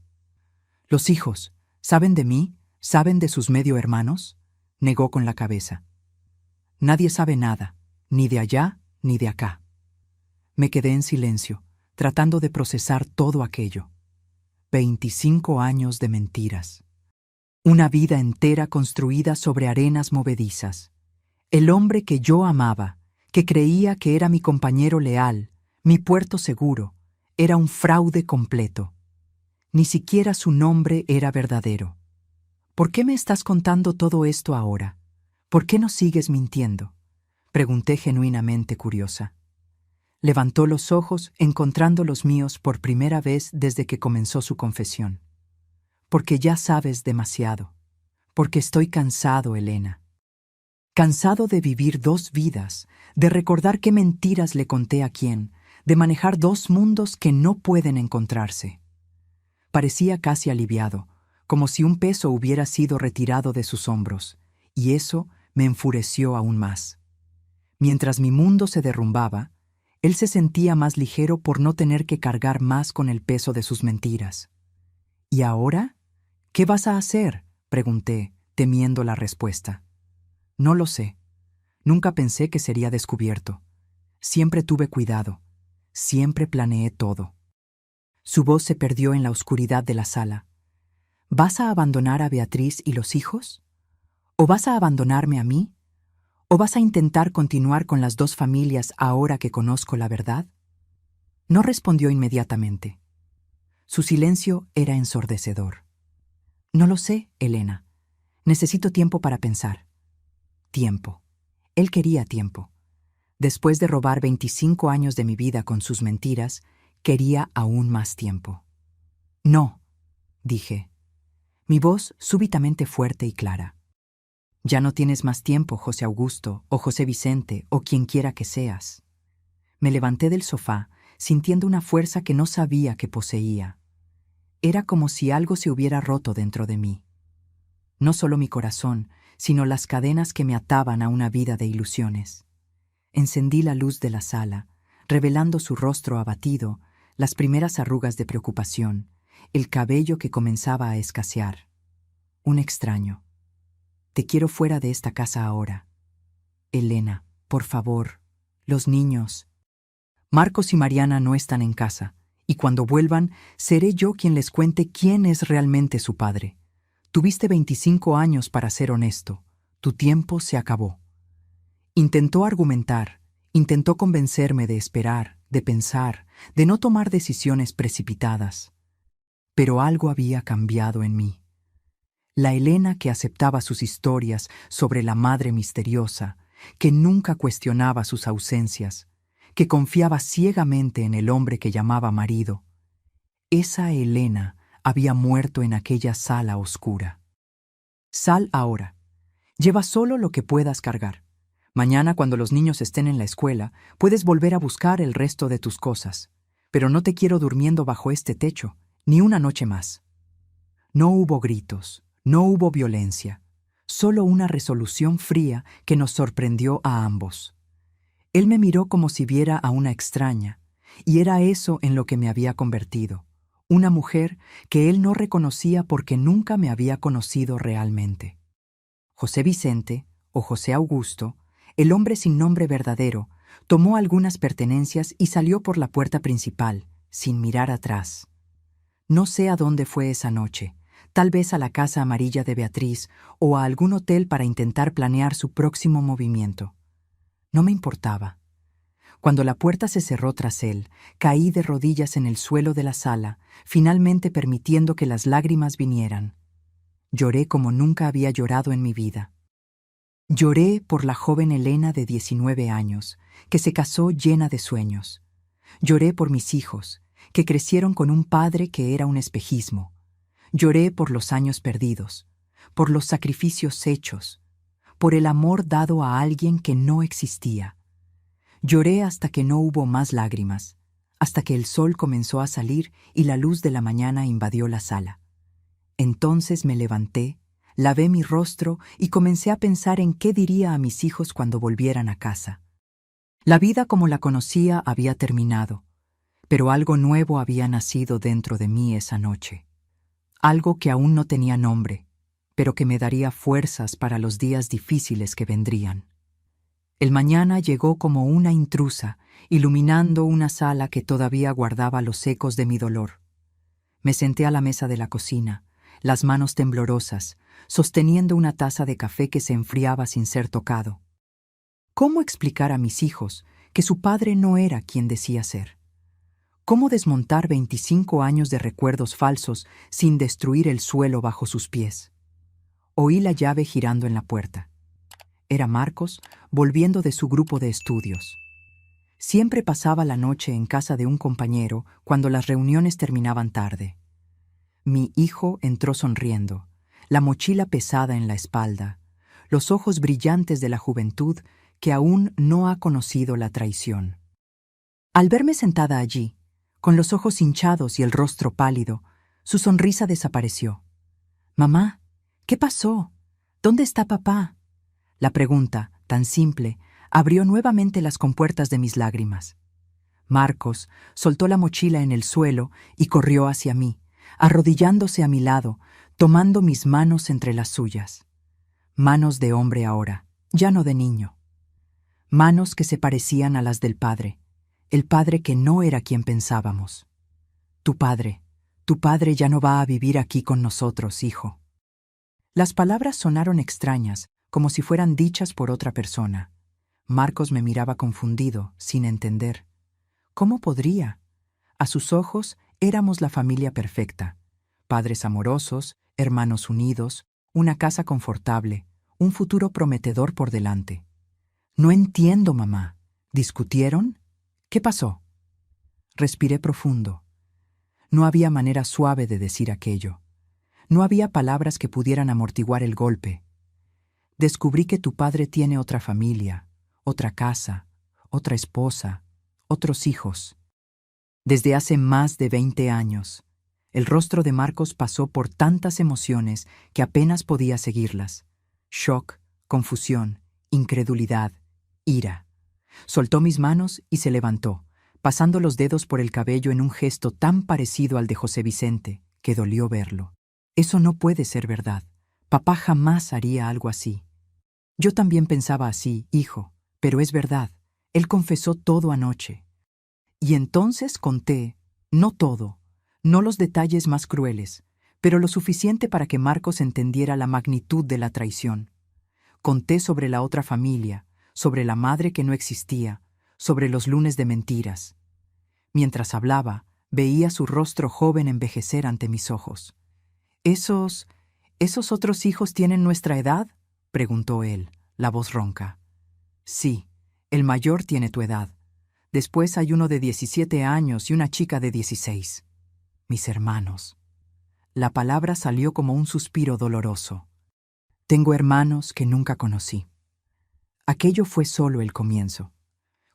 «Los hijos, ¿saben de mí? ¿Saben de sus medio hermanos?», negó con la cabeza. «Nadie sabe nada, ni de allá ni de acá». Me quedé en silencio, tratando de procesar todo aquello. 25 años de mentiras. Una vida entera construida sobre arenas movedizas. El hombre que yo amaba, que creía que era mi compañero leal, mi puerto seguro, era un fraude completo. Ni siquiera su nombre era verdadero. ¿Por qué me estás contando todo esto ahora? ¿Por qué no sigues mintiendo? Pregunté genuinamente curiosa. Levantó los ojos, encontrando los míos por primera vez desde que comenzó su confesión. Porque ya sabes demasiado. Porque estoy cansado, Elena. Cansado de vivir dos vidas, de recordar qué mentiras le conté a quién, de manejar dos mundos que no pueden encontrarse. Parecía casi aliviado, como si un peso hubiera sido retirado de sus hombros, y eso me enfureció aún más. Mientras mi mundo se derrumbaba, él se sentía más ligero por no tener que cargar más con el peso de sus mentiras. ¿Y ahora? ¿Qué vas a hacer?, pregunté, temiendo la respuesta. No lo sé. Nunca pensé que sería descubierto. Siempre tuve cuidado. Siempre planeé todo. Su voz se perdió en la oscuridad de la sala. ¿Vas a abandonar a Beatriz y los hijos? ¿O vas a abandonarme a mí? ¿O vas a intentar continuar con las dos familias ahora que conozco la verdad? No respondió inmediatamente. Su silencio era ensordecedor. No lo sé, Elena. Necesito tiempo para pensar. Tiempo. Él quería tiempo. Después de robar 25 años de mi vida con sus mentiras, quería aún más tiempo. No, dije, mi voz súbitamente fuerte y clara. Ya no tienes más tiempo, José Augusto, o José Vicente, o quien quiera que seas. Me levanté del sofá, sintiendo una fuerza que no sabía que poseía. Era como si algo se hubiera roto dentro de mí. No solo mi corazón, sino las cadenas que me ataban a una vida de ilusiones. Encendí la luz de la sala, revelando su rostro abatido, las primeras arrugas de preocupación, el cabello que comenzaba a escasear. Un extraño. Te quiero fuera de esta casa ahora. Elena, por favor, los niños. Marcos y Mariana no están en casa, y cuando vuelvan, seré yo quien les cuente quién es realmente su padre. Tuviste 25 años para ser honesto. Tu tiempo se acabó. Intentó argumentar, intentó convencerme de esperar, de pensar, de no tomar decisiones precipitadas. Pero algo había cambiado en mí. La Elena que aceptaba sus historias sobre la madre misteriosa, que nunca cuestionaba sus ausencias, que confiaba ciegamente en el hombre que llamaba marido. Esa Elena había muerto en aquella sala oscura. Sal ahora. Lleva solo lo que puedas cargar. Mañana, cuando los niños estén en la escuela, puedes volver a buscar el resto de tus cosas. Pero no te quiero durmiendo bajo este techo, ni una noche más. No hubo gritos, no hubo violencia, solo una resolución fría que nos sorprendió a ambos. Él me miró como si viera a una extraña, y era eso en lo que me había convertido, una mujer que él no reconocía porque nunca me había conocido realmente. José Vicente, o José Augusto, el hombre sin nombre verdadero, tomó algunas pertenencias y salió por la puerta principal, sin mirar atrás. No sé a dónde fue esa noche, tal vez a la casa amarilla de Beatriz o a algún hotel para intentar planear su próximo movimiento. No me importaba. Cuando la puerta se cerró tras él, caí de rodillas en el suelo de la sala, finalmente permitiendo que las lágrimas vinieran. Lloré como nunca había llorado en mi vida. Lloré por la joven Elena de 19 años, que se casó llena de sueños. Lloré por mis hijos, que crecieron con un padre que era un espejismo. Lloré por los años perdidos, por los sacrificios hechos, por el amor dado a alguien que no existía. Lloré hasta que no hubo más lágrimas, hasta que el sol comenzó a salir y la luz de la mañana invadió la sala. Entonces me levanté, lavé mi rostro y comencé a pensar en qué diría a mis hijos cuando volvieran a casa. La vida como la conocía había terminado, pero algo nuevo había nacido dentro de mí esa noche. Algo que aún no tenía nombre, pero que me daría fuerzas para los días difíciles que vendrían. El mañana llegó como una intrusa, iluminando una sala que todavía guardaba los ecos de mi dolor. Me senté a la mesa de la cocina, las manos temblorosas, sosteniendo una taza de café que se enfriaba sin ser tocado. ¿Cómo explicar a mis hijos que su padre no era quien decía ser? ¿Cómo desmontar 25 años de recuerdos falsos sin destruir el suelo bajo sus pies? Oí la llave girando en la puerta. Era Marcos, volviendo de su grupo de estudios. Siempre pasaba la noche en casa de un compañero cuando las reuniones terminaban tarde. Mi hijo entró sonriendo, la mochila pesada en la espalda, los ojos brillantes de la juventud que aún no ha conocido la traición. Al verme sentada allí, con los ojos hinchados y el rostro pálido, su sonrisa desapareció. «Mamá, ¿qué pasó? ¿Dónde está papá?». La pregunta, tan simple, abrió nuevamente las compuertas de mis lágrimas. Marcos soltó la mochila en el suelo y corrió hacia mí, arrodillándose a mi lado, tomando mis manos entre las suyas. Manos de hombre ahora, ya no de niño. Manos que se parecían a las del padre, el padre que no era quien pensábamos. Tu padre ya no va a vivir aquí con nosotros, hijo». Las palabras sonaron extrañas, como si fueran dichas por otra persona. Marcos me miraba confundido, sin entender. ¿Cómo podría? A sus ojos éramos la familia perfecta. Padres amorosos, hermanos unidos, una casa confortable, un futuro prometedor por delante. «No entiendo, mamá. ¿Discutieron? ¿Qué pasó?». Respiré profundo. No había manera suave de decir aquello. No había palabras que pudieran amortiguar el golpe. Descubrí que tu padre tiene otra familia, otra casa, otra esposa, otros hijos. Desde hace más de 20 años. El rostro de Marcos pasó por tantas emociones que apenas podía seguirlas. Shock, confusión, incredulidad, ira. Soltó mis manos y se levantó, pasando los dedos por el cabello en un gesto tan parecido al de José Vicente, que dolió verlo. «Eso no puede ser verdad. Papá jamás haría algo así». «Yo también pensaba así, hijo, pero es verdad. Él confesó todo anoche». Y entonces conté, no todo, no los detalles más crueles, pero lo suficiente para que Marcos entendiera la magnitud de la traición. Conté sobre la otra familia, sobre la madre que no existía, sobre los lunes de mentiras. Mientras hablaba, veía su rostro joven envejecer ante mis ojos. ¿Esos otros hijos tienen nuestra edad?», preguntó él, la voz ronca. «Sí, el mayor tiene tu edad. Después hay uno de 17 años y una chica de 16. Mis hermanos». La palabra salió como un suspiro doloroso. «Tengo hermanos que nunca conocí». Aquello fue solo el comienzo.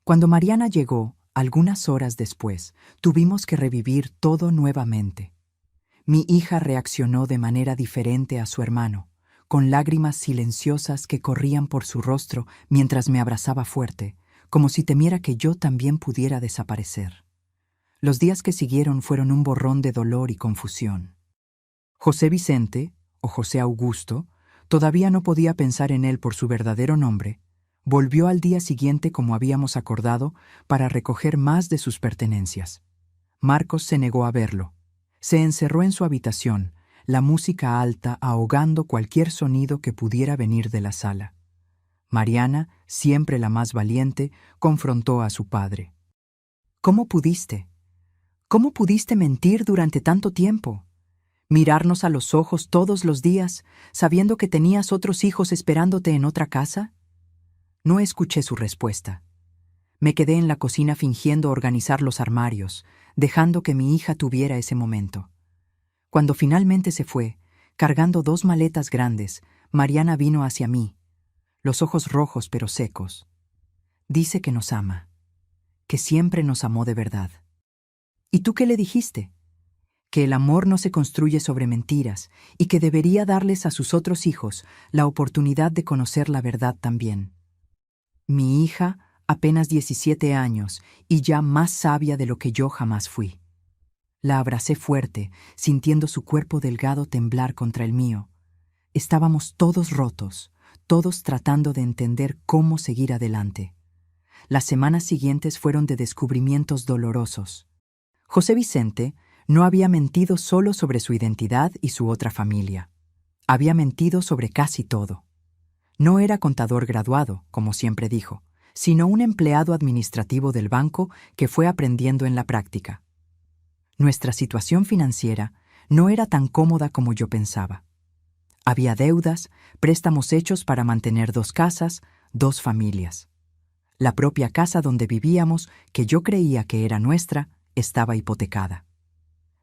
Cuando Mariana llegó, algunas horas después, tuvimos que revivir todo nuevamente. Mi hija reaccionó de manera diferente a su hermano, con lágrimas silenciosas que corrían por su rostro mientras me abrazaba fuerte, como si temiera que yo también pudiera desaparecer. Los días que siguieron fueron un borrón de dolor y confusión. José Vicente, o José Augusto, todavía no podía pensar en él por su verdadero nombre, volvió al día siguiente como habíamos acordado para recoger más de sus pertenencias. Marcos se negó a verlo. Se encerró en su habitación, la música alta ahogando cualquier sonido que pudiera venir de la sala. Mariana, siempre la más valiente, confrontó a su padre. «¿Cómo pudiste? ¿Cómo pudiste mentir durante tanto tiempo? Mirarnos a los ojos todos los días, sabiendo que tenías otros hijos esperándote en otra casa». No escuché su respuesta. Me quedé en la cocina fingiendo organizar los armarios, dejando que mi hija tuviera ese momento. Cuando finalmente se fue, cargando 2 maletas grandes, Mariana vino hacia mí, los ojos rojos pero secos. Dice que nos ama, que siempre nos amó de verdad. ¿Y tú qué le dijiste? Que el amor no se construye sobre mentiras y que debería darles a sus otros hijos la oportunidad de conocer la verdad también. Mi hija, apenas 17 años y ya más sabia de lo que yo jamás fui. La abracé fuerte, sintiendo su cuerpo delgado temblar contra el mío. Estábamos todos rotos, todos tratando de entender cómo seguir adelante. Las semanas siguientes fueron de descubrimientos dolorosos. José Vicente no había mentido solo sobre su identidad y su otra familia. Había mentido sobre casi todo. No era contador graduado, como siempre dijo, sino un empleado administrativo del banco que fue aprendiendo en la práctica. Nuestra situación financiera no era tan cómoda como yo pensaba. Había deudas, préstamos hechos para mantener 2 casas, 2 familias. La propia casa donde vivíamos, que yo creía que era nuestra, estaba hipotecada.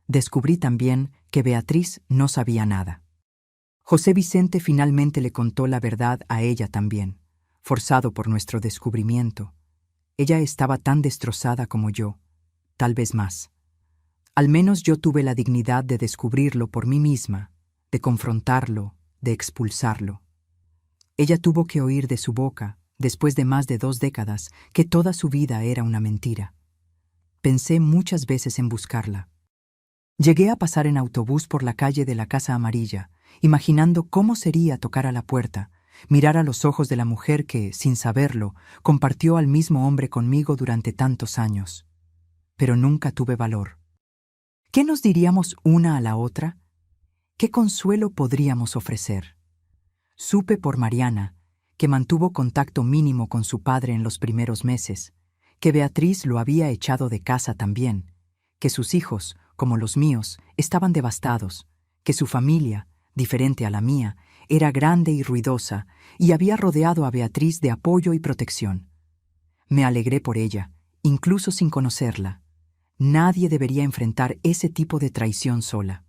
Descubrí también que Beatriz no sabía nada. José Vicente finalmente le contó la verdad a ella también, forzado por nuestro descubrimiento. Ella estaba tan destrozada como yo, tal vez más. Al menos yo tuve la dignidad de descubrirlo por mí misma, de confrontarlo, de expulsarlo. Ella tuvo que oír de su boca, después de más de 2 décadas, que toda su vida era una mentira. Pensé muchas veces en buscarla. Llegué a pasar en autobús por la calle de la Casa Amarilla, imaginando cómo sería tocar a la puerta, mirar a los ojos de la mujer que, sin saberlo, compartió al mismo hombre conmigo durante tantos años. Pero nunca tuve valor. ¿Qué nos diríamos una a la otra? ¿Qué consuelo podríamos ofrecer? Supe por Mariana, que mantuvo contacto mínimo con su padre en los primeros meses, que Beatriz lo había echado de casa también, que sus hijos, como los míos, estaban devastados, que su familia, diferente a la mía, era grande y ruidosa y había rodeado a Beatriz de apoyo y protección. Me alegré por ella, incluso sin conocerla. Nadie debería enfrentar ese tipo de traición sola.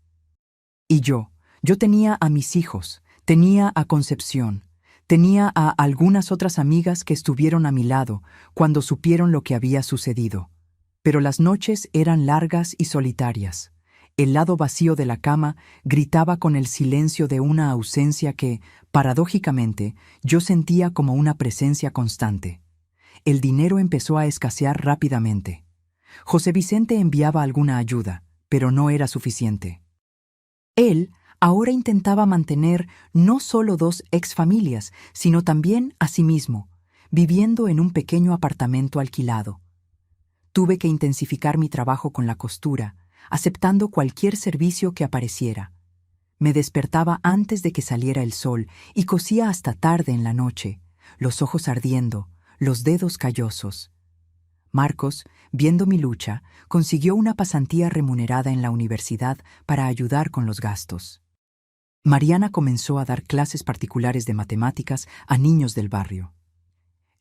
Y yo tenía a mis hijos, tenía a Concepción, tenía a algunas otras amigas que estuvieron a mi lado cuando supieron lo que había sucedido. Pero las noches eran largas y solitarias. El lado vacío de la cama gritaba con el silencio de una ausencia que, paradójicamente, yo sentía como una presencia constante. El dinero empezó a escasear rápidamente. José Vicente enviaba alguna ayuda, pero no era suficiente. Él ahora intentaba mantener no solo 2 exfamilias, sino también a sí mismo, viviendo en un pequeño apartamento alquilado. Tuve que intensificar mi trabajo con la costura, aceptando cualquier servicio que apareciera. Me despertaba antes de que saliera el sol y cosía hasta tarde en la noche, los ojos ardiendo, los dedos callosos. Marcos, viendo mi lucha, consiguió una pasantía remunerada en la universidad para ayudar con los gastos. Mariana comenzó a dar clases particulares de matemáticas a niños del barrio.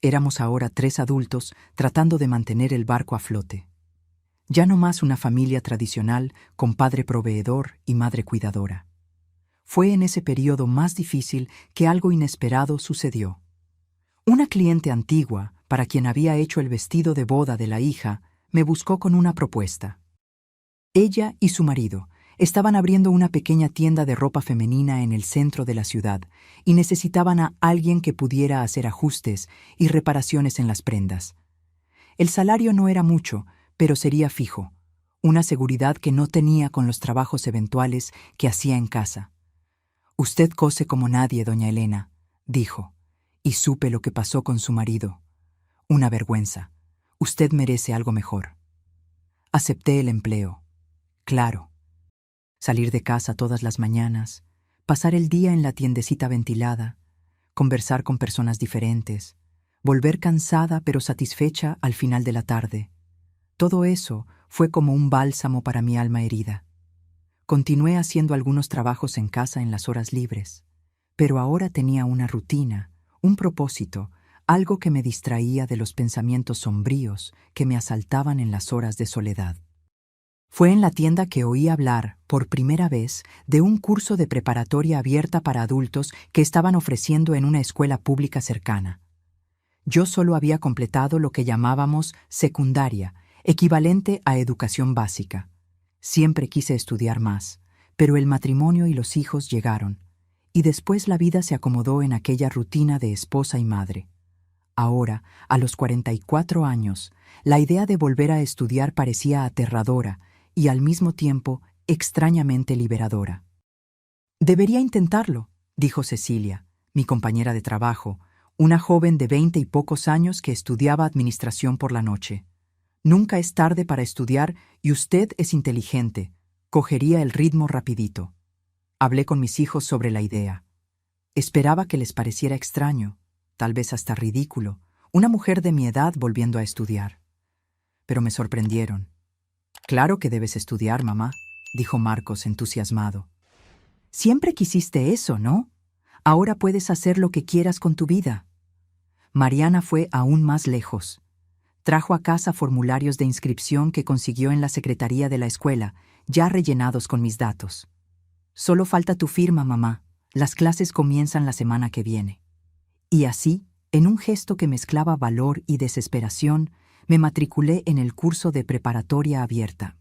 Éramos ahora 3 adultos tratando de mantener el barco a flote. Ya no más una familia tradicional con padre proveedor y madre cuidadora. Fue en ese periodo más difícil que algo inesperado sucedió. Una cliente antigua, para quien había hecho el vestido de boda de la hija, me buscó con una propuesta. Ella y su marido estaban abriendo una pequeña tienda de ropa femenina en el centro de la ciudad y necesitaban a alguien que pudiera hacer ajustes y reparaciones en las prendas. El salario no era mucho, pero sería fijo, una seguridad que no tenía con los trabajos eventuales que hacía en casa. «Usted cose como nadie, doña Elena», dijo, y supe lo que pasó con su marido. Una vergüenza. Usted merece algo mejor. Acepté el empleo. Claro. Salir de casa todas las mañanas, pasar el día en la tiendecita ventilada, conversar con personas diferentes, volver cansada pero satisfecha al final de la tarde. Todo eso fue como un bálsamo para mi alma herida. Continué haciendo algunos trabajos en casa en las horas libres, pero ahora tenía una rutina, un propósito, algo que me distraía de los pensamientos sombríos que me asaltaban en las horas de soledad. Fue en la tienda que oí hablar, por primera vez, de un curso de preparatoria abierta para adultos que estaban ofreciendo en una escuela pública cercana. Yo solo había completado lo que llamábamos secundaria, equivalente a educación básica. Siempre quise estudiar más, pero el matrimonio y los hijos llegaron, y después la vida se acomodó en aquella rutina de esposa y madre. Ahora, a los 44 años, la idea de volver a estudiar parecía aterradora y al mismo tiempo extrañamente liberadora. «Debería intentarlo», dijo Cecilia, mi compañera de trabajo, una joven de 20 y pocos años que estudiaba administración por la noche. «Nunca es tarde para estudiar y usted es inteligente. Cogería el ritmo rapidito». Hablé con mis hijos sobre la idea. Esperaba que les pareciera extraño, tal vez hasta ridículo, una mujer de mi edad volviendo a estudiar. Pero me sorprendieron. «Claro que debes estudiar, mamá», dijo Marcos entusiasmado. Siempre quisiste eso, ¿no? Ahora puedes hacer lo que quieras con tu vida. Mariana fue aún más lejos. Trajo a casa formularios de inscripción que consiguió en la secretaría de la escuela, ya rellenados con mis datos. Solo falta tu firma, mamá. Las clases comienzan la semana que viene. Y así, en un gesto que mezclaba valor y desesperación, me matriculé en el curso de preparatoria abierta.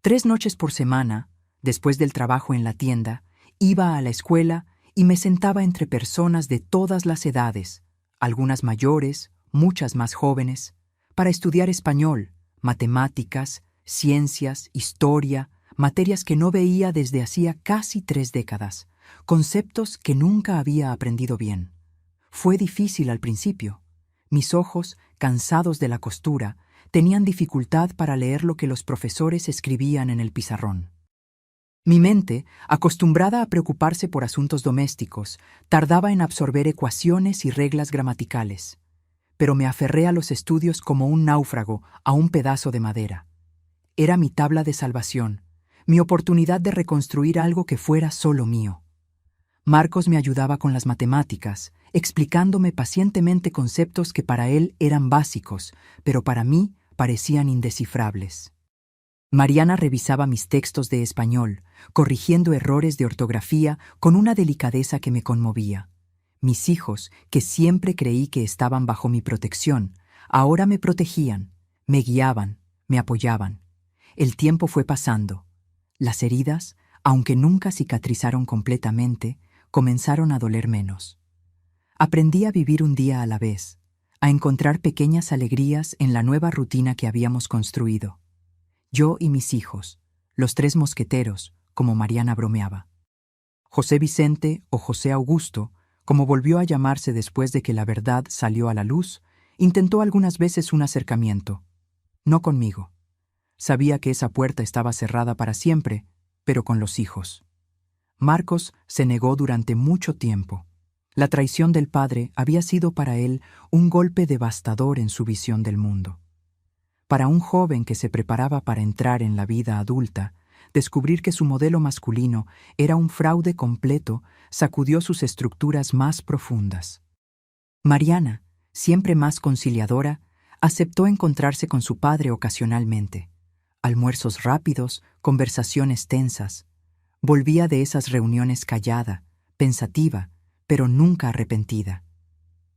3 noches por semana, después del trabajo en la tienda, iba a la escuela y me sentaba entre personas de todas las edades, algunas mayores, muchas más jóvenes, para estudiar español, matemáticas, ciencias, historia, materias que no veía desde hacía casi 3 décadas, conceptos que nunca había aprendido bien. Fue difícil al principio. Mis ojos, cansados de la costura, tenían dificultad para leer lo que los profesores escribían en el pizarrón. Mi mente, acostumbrada a preocuparse por asuntos domésticos, tardaba en absorber ecuaciones y reglas gramaticales. Pero me aferré a los estudios como un náufrago a un pedazo de madera. Era mi tabla de salvación, mi oportunidad de reconstruir algo que fuera solo mío. Marcos me ayudaba con las matemáticas, explicándome pacientemente conceptos que para él eran básicos, pero para mí parecían indescifrables. Mariana revisaba mis textos de español, corrigiendo errores de ortografía con una delicadeza que me conmovía. Mis hijos, que siempre creí que estaban bajo mi protección, ahora me protegían, me guiaban, me apoyaban. El tiempo fue pasando. Las heridas, aunque nunca cicatrizaron completamente, comenzaron a doler menos. Aprendí a vivir un día a la vez, a encontrar pequeñas alegrías en la nueva rutina que habíamos construido. Yo y mis hijos, los 3 mosqueteros, como Mariana bromeaba. José Vicente o José Augusto, como volvió a llamarse después de que la verdad salió a la luz, intentó algunas veces un acercamiento. No conmigo. Sabía que esa puerta estaba cerrada para siempre, pero con los hijos. Marcos se negó durante mucho tiempo. La traición del padre había sido para él un golpe devastador en su visión del mundo. Para un joven que se preparaba para entrar en la vida adulta, descubrir que su modelo masculino era un fraude completo sacudió sus estructuras más profundas. Mariana, siempre más conciliadora, aceptó encontrarse con su padre ocasionalmente. Almuerzos rápidos, conversaciones tensas. Volvía de esas reuniones callada, pensativa, pero nunca arrepentida.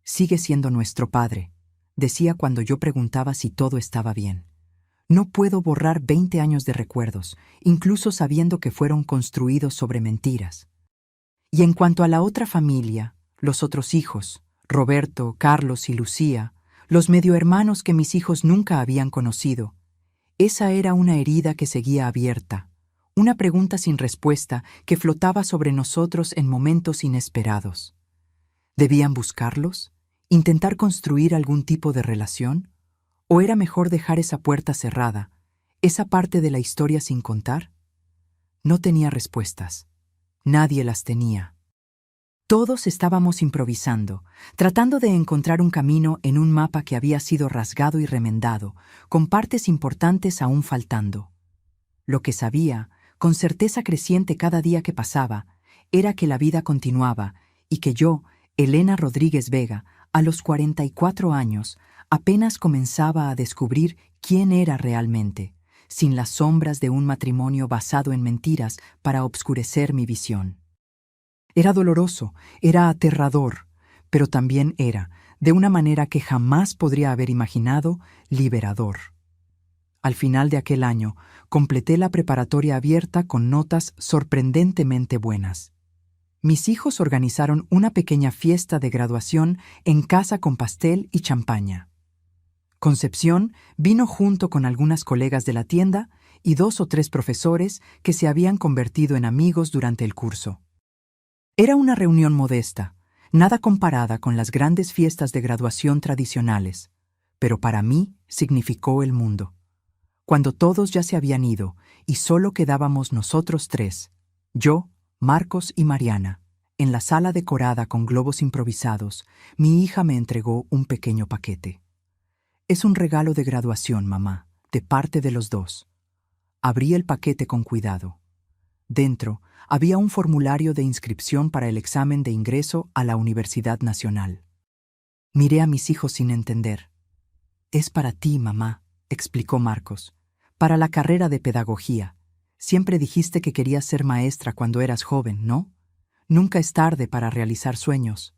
«Sigue siendo nuestro padre», decía cuando yo preguntaba si todo estaba bien. «No puedo borrar 20 años de recuerdos, incluso sabiendo que fueron construidos sobre mentiras». Y en cuanto a la otra familia, los otros hijos, Roberto, Carlos y Lucía, los mediohermanos que mis hijos nunca habían conocido, esa era una herida que seguía abierta, una pregunta sin respuesta que flotaba sobre nosotros en momentos inesperados. ¿Debían buscarlos? ¿Intentar construir algún tipo de relación? ¿O era mejor dejar esa puerta cerrada, esa parte de la historia sin contar? No tenía respuestas. Nadie las tenía. Todos estábamos improvisando, tratando de encontrar un camino en un mapa que había sido rasgado y remendado, con partes importantes aún faltando. Lo que sabía, con certeza creciente cada día que pasaba, era que la vida continuaba y que yo, Elena Rodríguez Vega, a los 44 años, apenas comenzaba a descubrir quién era realmente, sin las sombras de un matrimonio basado en mentiras para obscurecer mi visión. Era doloroso, era aterrador, pero también era, de una manera que jamás podría haber imaginado, liberador. Al final de aquel año, completé la preparatoria abierta con notas sorprendentemente buenas. Mis hijos organizaron una pequeña fiesta de graduación en casa con pastel y champaña. Concepción vino junto con algunas colegas de la tienda y 2 o 3 profesores que se habían convertido en amigos durante el curso. Era una reunión modesta, nada comparada con las grandes fiestas de graduación tradicionales, pero para mí significó el mundo. Cuando todos ya se habían ido y solo quedábamos nosotros 3, yo, Marcos y Mariana, en la sala decorada con globos improvisados, mi hija me entregó un pequeño paquete. «Es un regalo de graduación, mamá, de parte de los 2». Abrí el paquete con cuidado. Dentro había un formulario de inscripción para el examen de ingreso a la Universidad Nacional. Miré a mis hijos sin entender. «Es para ti, mamá», explicó Marcos, «para la carrera de pedagogía. Siempre dijiste que querías ser maestra cuando eras joven, ¿no? Nunca es tarde para realizar sueños».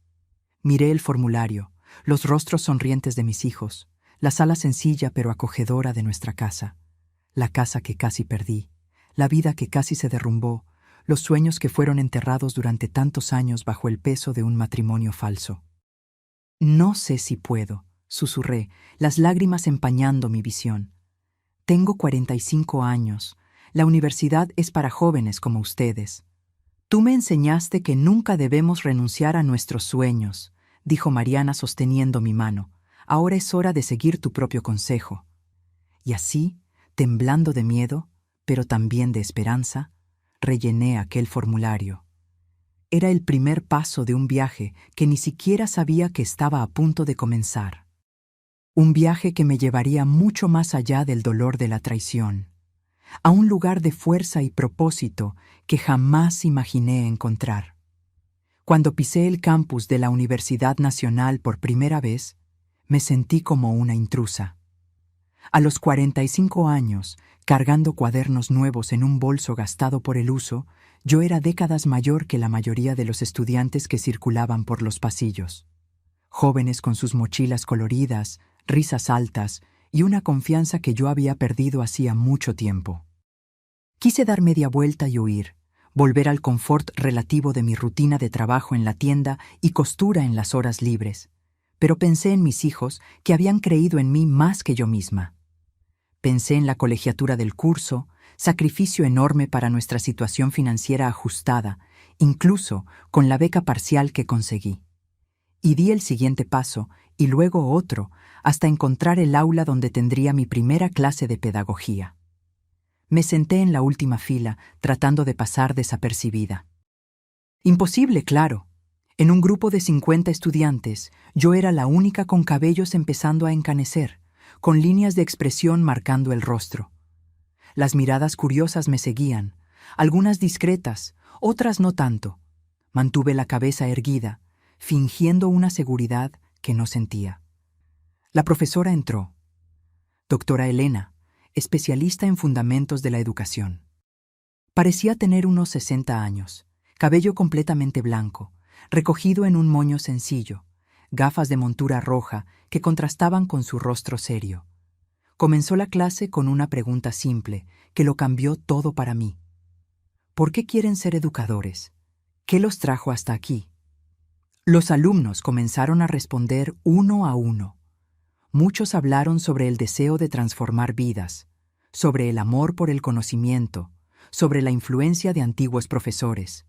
Miré el formulario, los rostros sonrientes de mis hijos, la sala sencilla pero acogedora de nuestra casa, la casa que casi perdí, la vida que casi se derrumbó, los sueños que fueron enterrados durante tantos años bajo el peso de un matrimonio falso. «No sé si puedo», susurré, las lágrimas empañando mi visión. «Tengo 45 años. La universidad es para jóvenes como ustedes». «Tú me enseñaste que nunca debemos renunciar a nuestros sueños», dijo Mariana sosteniendo mi mano. «Ahora es hora de seguir tu propio consejo». Y así, temblando de miedo, pero también de esperanza, rellené aquel formulario. Era el primer paso de un viaje que ni siquiera sabía que estaba a punto de comenzar. Un viaje que me llevaría mucho más allá del dolor de la traición, a un lugar de fuerza y propósito que jamás imaginé encontrar. Cuando pisé el campus de la Universidad Nacional por primera vez, me sentí como una intrusa. A los 45 años, cargando cuadernos nuevos en un bolso gastado por el uso, yo era décadas mayor que la mayoría de los estudiantes que circulaban por los pasillos. Jóvenes con sus mochilas coloridas, risas altas y una confianza que yo había perdido hacía mucho tiempo. Quise dar media vuelta y huir, volver al confort relativo de mi rutina de trabajo en la tienda y costura en las horas libres, pero pensé en mis hijos que habían creído en mí más que yo misma. Pensé en la colegiatura del curso, sacrificio enorme para nuestra situación financiera ajustada, incluso con la beca parcial que conseguí. Y di el siguiente paso, y luego otro, hasta encontrar el aula donde tendría mi primera clase de pedagogía. Me senté en la última fila, tratando de pasar desapercibida. Imposible, claro. En un grupo de 50 estudiantes, yo era la única con cabellos empezando a encanecer, con líneas de expresión marcando el rostro. Las miradas curiosas me seguían, algunas discretas, otras no tanto. Mantuve la cabeza erguida, fingiendo una seguridad que no sentía. La profesora entró. Doctora Elena, especialista en fundamentos de la educación. Parecía tener unos 60 años, cabello completamente blanco, recogido en un moño sencillo, gafas de montura roja que contrastaban con su rostro serio. Comenzó la clase con una pregunta simple que lo cambió todo para mí. ¿Por qué quieren ser educadores? ¿Qué los trajo hasta aquí? Los alumnos comenzaron a responder uno a uno. Muchos hablaron sobre el deseo de transformar vidas, sobre el amor por el conocimiento, sobre la influencia de antiguos profesores.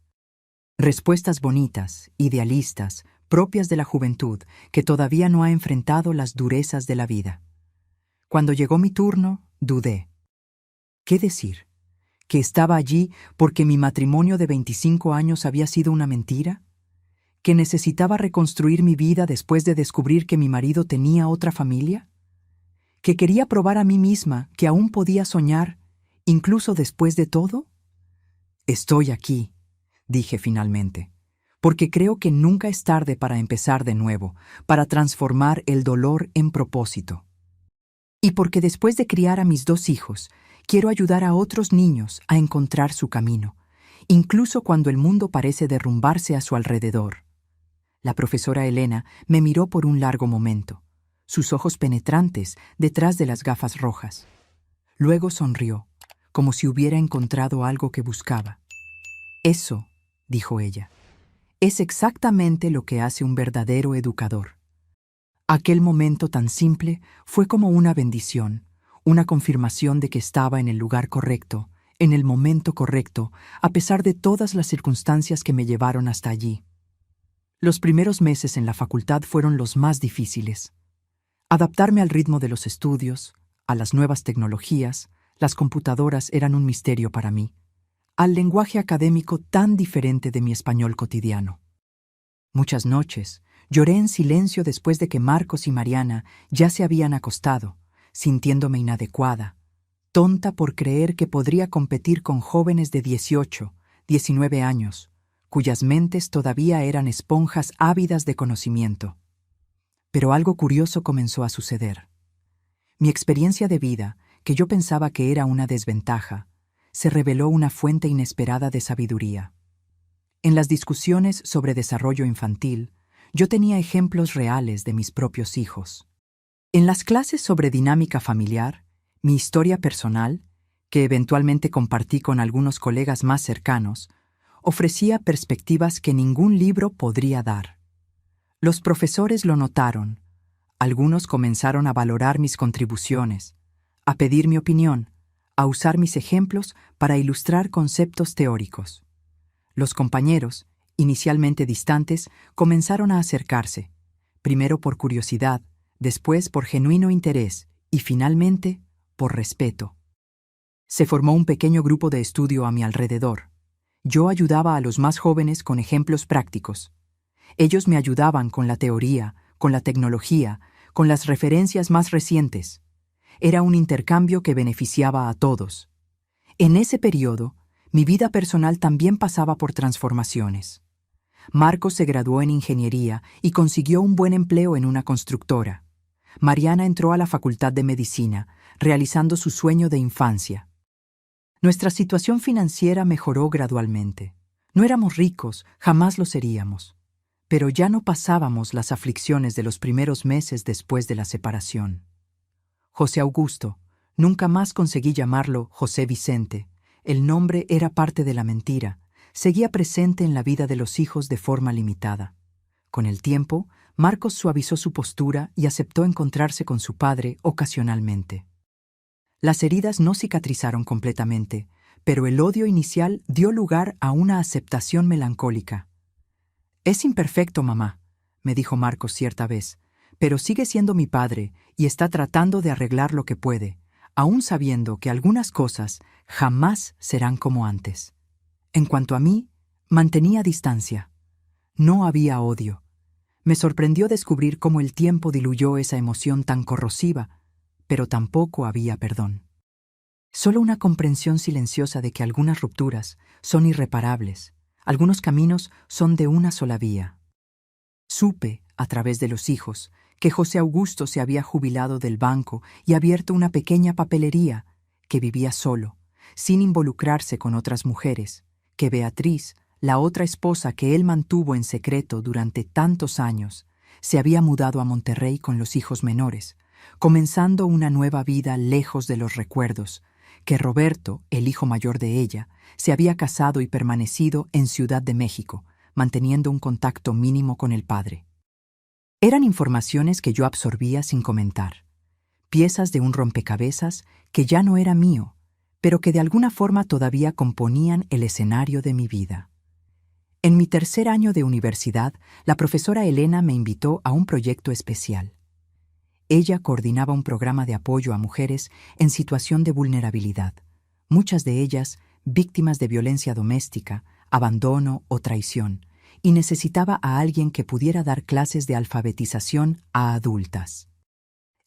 Respuestas bonitas, idealistas, propias de la juventud que todavía no ha enfrentado las durezas de la vida. Cuando llegó mi turno, dudé. ¿Qué decir? ¿Que estaba allí porque mi matrimonio de 25 años había sido una mentira? ¿Que necesitaba reconstruir mi vida después de descubrir que mi marido tenía otra familia? ¿Que quería probar a mí misma que aún podía soñar, incluso después de todo? Estoy aquí, dije finalmente, porque creo que nunca es tarde para empezar de nuevo, para transformar el dolor en propósito. Y porque después de criar a mis 2 hijos, quiero ayudar a otros niños a encontrar su camino, incluso cuando el mundo parece derrumbarse a su alrededor. La profesora Elena me miró por un largo momento, sus ojos penetrantes detrás de las gafas rojas. Luego sonrió, como si hubiera encontrado algo que buscaba. «Eso», dijo ella, «es exactamente lo que hace un verdadero educador». Aquel momento tan simple fue como una bendición, una confirmación de que estaba en el lugar correcto, en el momento correcto, a pesar de todas las circunstancias que me llevaron hasta allí. Los primeros meses en la facultad fueron los más difíciles. Adaptarme al ritmo de los estudios, a las nuevas tecnologías, las computadoras eran un misterio para mí, al lenguaje académico tan diferente de mi español cotidiano. Muchas noches lloré en silencio después de que Marcos y Mariana ya se habían acostado, sintiéndome inadecuada, tonta por creer que podría competir con jóvenes de 18, 19 años, cuyas mentes todavía eran esponjas ávidas de conocimiento. Pero algo curioso comenzó a suceder. Mi experiencia de vida, que yo pensaba que era una desventaja, se reveló una fuente inesperada de sabiduría. En las discusiones sobre desarrollo infantil, yo tenía ejemplos reales de mis propios hijos. En las clases sobre dinámica familiar, mi historia personal, que eventualmente compartí con algunos colegas más cercanos, ofrecía perspectivas que ningún libro podría dar. Los profesores lo notaron. Algunos comenzaron a valorar mis contribuciones, a pedir mi opinión, a usar mis ejemplos para ilustrar conceptos teóricos. Los compañeros, inicialmente distantes, comenzaron a acercarse, primero por curiosidad, después por genuino interés y finalmente por respeto. Se formó un pequeño grupo de estudio a mi alrededor. Yo ayudaba a los más jóvenes con ejemplos prácticos. Ellos me ayudaban con la teoría, con la tecnología, con las referencias más recientes. Era un intercambio que beneficiaba a todos. En ese periodo, mi vida personal también pasaba por transformaciones. Marcos se graduó en ingeniería y consiguió un buen empleo en una constructora. Mariana entró a la Facultad de Medicina, realizando su sueño de infancia. Nuestra situación financiera mejoró gradualmente. No éramos ricos, jamás lo seríamos. Pero ya no pasábamos las aflicciones de los primeros meses después de la separación. José Augusto, nunca más conseguí llamarlo José Vicente. El nombre era parte de la mentira. Seguía presente en la vida de los hijos de forma limitada. Con el tiempo, Marcos suavizó su postura y aceptó encontrarse con su padre ocasionalmente. Las heridas no cicatrizaron completamente, pero el odio inicial dio lugar a una aceptación melancólica. «Es imperfecto, mamá», me dijo Marcos cierta vez, «pero sigue siendo mi padre y está tratando de arreglar lo que puede, aún sabiendo que algunas cosas jamás serán como antes». En cuanto a mí, mantenía distancia. No había odio. Me sorprendió descubrir cómo el tiempo diluyó esa emoción tan corrosiva, pero tampoco había perdón. Solo una comprensión silenciosa de que algunas rupturas son irreparables, algunos caminos son de una sola vía. Supe, a través de los hijos, que José Augusto se había jubilado del banco y abierto una pequeña papelería, que vivía solo, sin involucrarse con otras mujeres, que Beatriz, la otra esposa que él mantuvo en secreto durante tantos años, se había mudado a Monterrey con los hijos menores, comenzando una nueva vida lejos de los recuerdos, que Roberto, el hijo mayor de ella, se había casado y permanecido en Ciudad de México, manteniendo un contacto mínimo con el padre. Eran informaciones que yo absorbía sin comentar, piezas de un rompecabezas que ya no era mío, pero que de alguna forma todavía componían el escenario de mi vida. En mi tercer año de universidad, la profesora Elena me invitó a un proyecto especial. Ella coordinaba un programa de apoyo a mujeres en situación de vulnerabilidad, muchas de ellas víctimas de violencia doméstica, abandono o traición, y necesitaba a alguien que pudiera dar clases de alfabetización a adultas.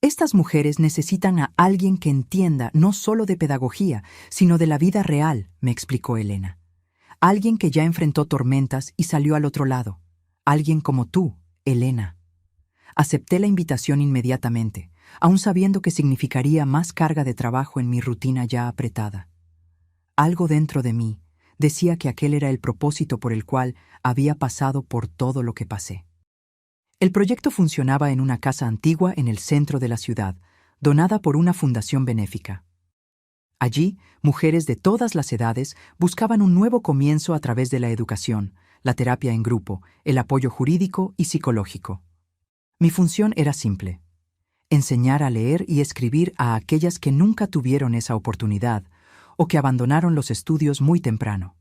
Estas mujeres necesitan a alguien que entienda no solo de pedagogía, sino de la vida real, me explicó Elena. Alguien que ya enfrentó tormentas y salió al otro lado. Alguien como tú, Elena. Acepté la invitación inmediatamente, aun sabiendo que significaría más carga de trabajo en mi rutina ya apretada. Algo dentro de mí decía que aquel era el propósito por el cual había pasado por todo lo que pasé. El proyecto funcionaba en una casa antigua en el centro de la ciudad, donada por una fundación benéfica. Allí, mujeres de todas las edades buscaban un nuevo comienzo a través de la educación, la terapia en grupo, el apoyo jurídico y psicológico. Mi función era simple: enseñar a leer y escribir a aquellas que nunca tuvieron esa oportunidad o que abandonaron los estudios muy temprano.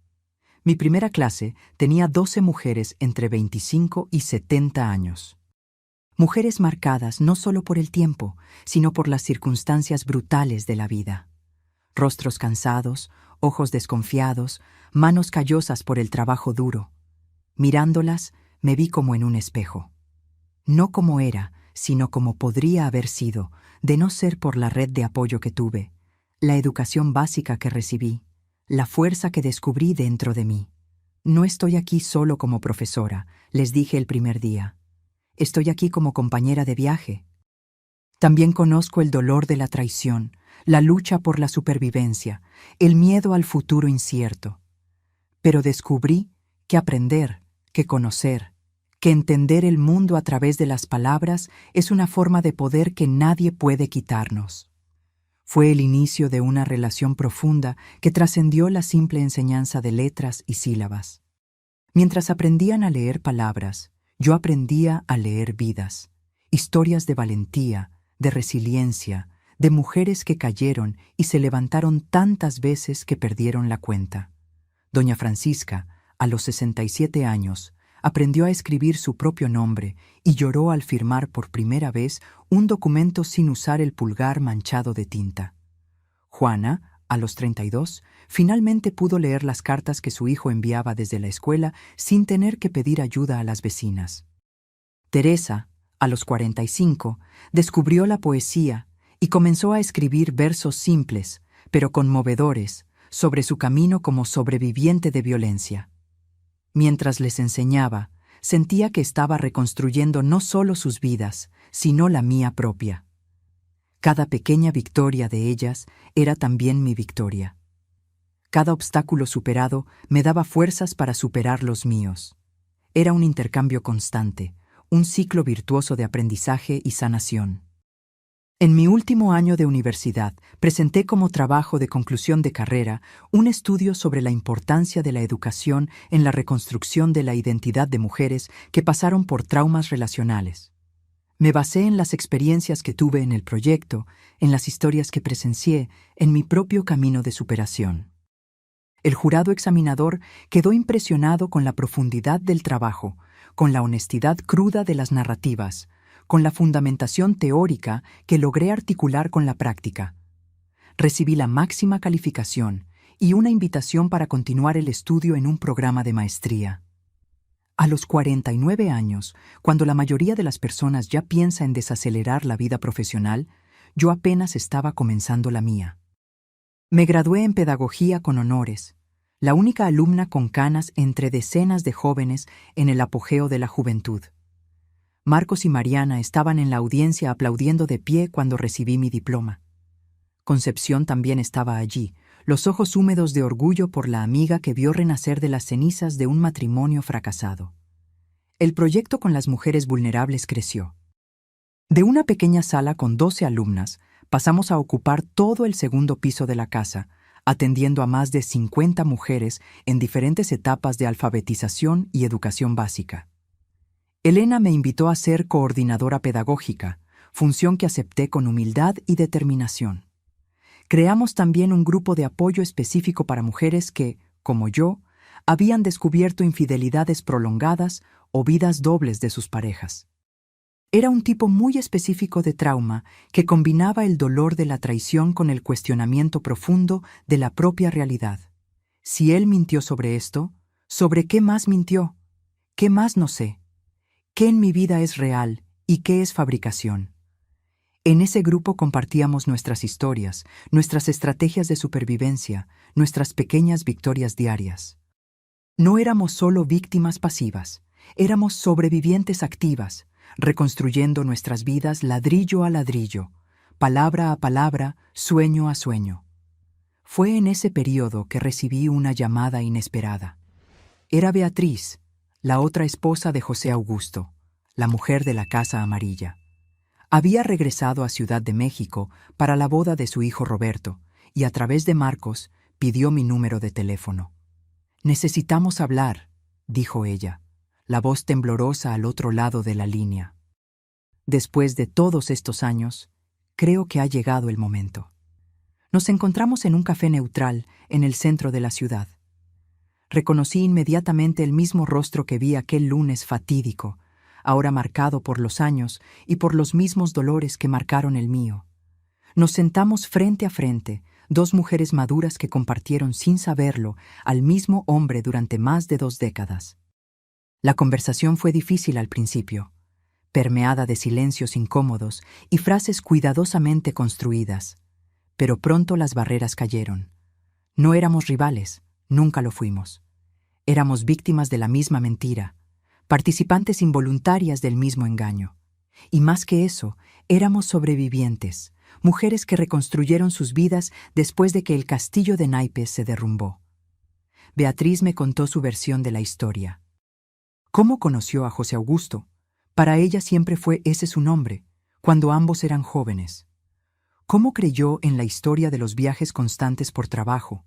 Mi primera clase tenía 12 mujeres entre 25 y 70 años. Mujeres marcadas no solo por el tiempo, sino por las circunstancias brutales de la vida. Rostros cansados, ojos desconfiados, manos callosas por el trabajo duro. Mirándolas, me vi como en un espejo. No como era, sino como podría haber sido, de no ser por la red de apoyo que tuve, la educación básica que recibí, la fuerza que descubrí dentro de mí. No estoy aquí solo como profesora, les dije el primer día. Estoy aquí como compañera de viaje. También conozco el dolor de la traición, la lucha por la supervivencia, el miedo al futuro incierto. Pero descubrí que aprender, que conocer, que entender el mundo a través de las palabras es una forma de poder que nadie puede quitarnos. Fue el inicio de una relación profunda que trascendió la simple enseñanza de letras y sílabas. Mientras aprendían a leer palabras, yo aprendía a leer vidas, historias de valentía, de resiliencia, de mujeres que cayeron y se levantaron tantas veces que perdieron la cuenta. Doña Francisca, a los 67 años, aprendió a escribir su propio nombre y lloró al firmar por primera vez un documento sin usar el pulgar manchado de tinta. Juana, a los 32, finalmente pudo leer las cartas que su hijo enviaba desde la escuela sin tener que pedir ayuda a las vecinas. Teresa, a los 45, descubrió la poesía y comenzó a escribir versos simples, pero conmovedores, sobre su camino como sobreviviente de violencia. Mientras les enseñaba, sentía que estaba reconstruyendo no solo sus vidas, sino la mía propia. Cada pequeña victoria de ellas era también mi victoria. Cada obstáculo superado me daba fuerzas para superar los míos. Era un intercambio constante, un ciclo virtuoso de aprendizaje y sanación. En mi último año de universidad, presenté como trabajo de conclusión de carrera un estudio sobre la importancia de la educación en la reconstrucción de la identidad de mujeres que pasaron por traumas relacionales. Me basé en las experiencias que tuve en el proyecto, en las historias que presencié, en mi propio camino de superación. El jurado examinador quedó impresionado con la profundidad del trabajo, con la honestidad cruda de las narrativas, con la fundamentación teórica que logré articular con la práctica. Recibí la máxima calificación y una invitación para continuar el estudio en un programa de maestría. A los 49 años, cuando la mayoría de las personas ya piensa en desacelerar la vida profesional, yo apenas estaba comenzando la mía. Me gradué en pedagogía con honores, la única alumna con canas entre decenas de jóvenes en el apogeo de la juventud. Marcos y Mariana estaban en la audiencia aplaudiendo de pie cuando recibí mi diploma. Concepción también estaba allí, los ojos húmedos de orgullo por la amiga que vio renacer de las cenizas de un matrimonio fracasado. El proyecto con las mujeres vulnerables creció. De una pequeña sala con 12 alumnas, pasamos a ocupar todo el segundo piso de la casa, atendiendo a más de 50 mujeres en diferentes etapas de alfabetización y educación básica. Elena me invitó a ser coordinadora pedagógica, función que acepté con humildad y determinación. Creamos también un grupo de apoyo específico para mujeres que, como yo, habían descubierto infidelidades prolongadas o vidas dobles de sus parejas. Era un tipo muy específico de trauma que combinaba el dolor de la traición con el cuestionamiento profundo de la propia realidad. Si él mintió sobre esto, ¿sobre qué más mintió? ¿Qué más no sé? ¿Qué en mi vida es real y qué es fabricación? En ese grupo compartíamos nuestras historias, nuestras estrategias de supervivencia, nuestras pequeñas victorias diarias. No éramos solo víctimas pasivas, éramos sobrevivientes activas, reconstruyendo nuestras vidas ladrillo a ladrillo, palabra a palabra, sueño a sueño. Fue en ese periodo que recibí una llamada inesperada. Era Beatriz, la otra esposa de José Augusto, la mujer de la Casa Amarilla. Había regresado a Ciudad de México para la boda de su hijo Roberto y a través de Marcos pidió mi número de teléfono. «Necesitamos hablar», dijo ella, la voz temblorosa al otro lado de la línea. Después de todos estos años, creo que ha llegado el momento. Nos encontramos en un café neutral en el centro de la ciudad. Reconocí inmediatamente el mismo rostro que vi aquel lunes fatídico, ahora marcado por los años y por los mismos dolores que marcaron el mío. Nos sentamos frente a frente, dos mujeres maduras que compartieron sin saberlo al mismo hombre durante más de 2 décadas. La conversación fue difícil al principio, permeada de silencios incómodos y frases cuidadosamente construidas, pero pronto las barreras cayeron. No éramos rivales, nunca lo fuimos. Éramos víctimas de la misma mentira, participantes involuntarias del mismo engaño. Y más que eso, éramos sobrevivientes, mujeres que reconstruyeron sus vidas después de que el castillo de naipes se derrumbó. Beatriz me contó su versión de la historia. ¿Cómo conoció a José Augusto? Para ella siempre fue ese su nombre, cuando ambos eran jóvenes. ¿Cómo creyó en la historia de los viajes constantes por trabajo?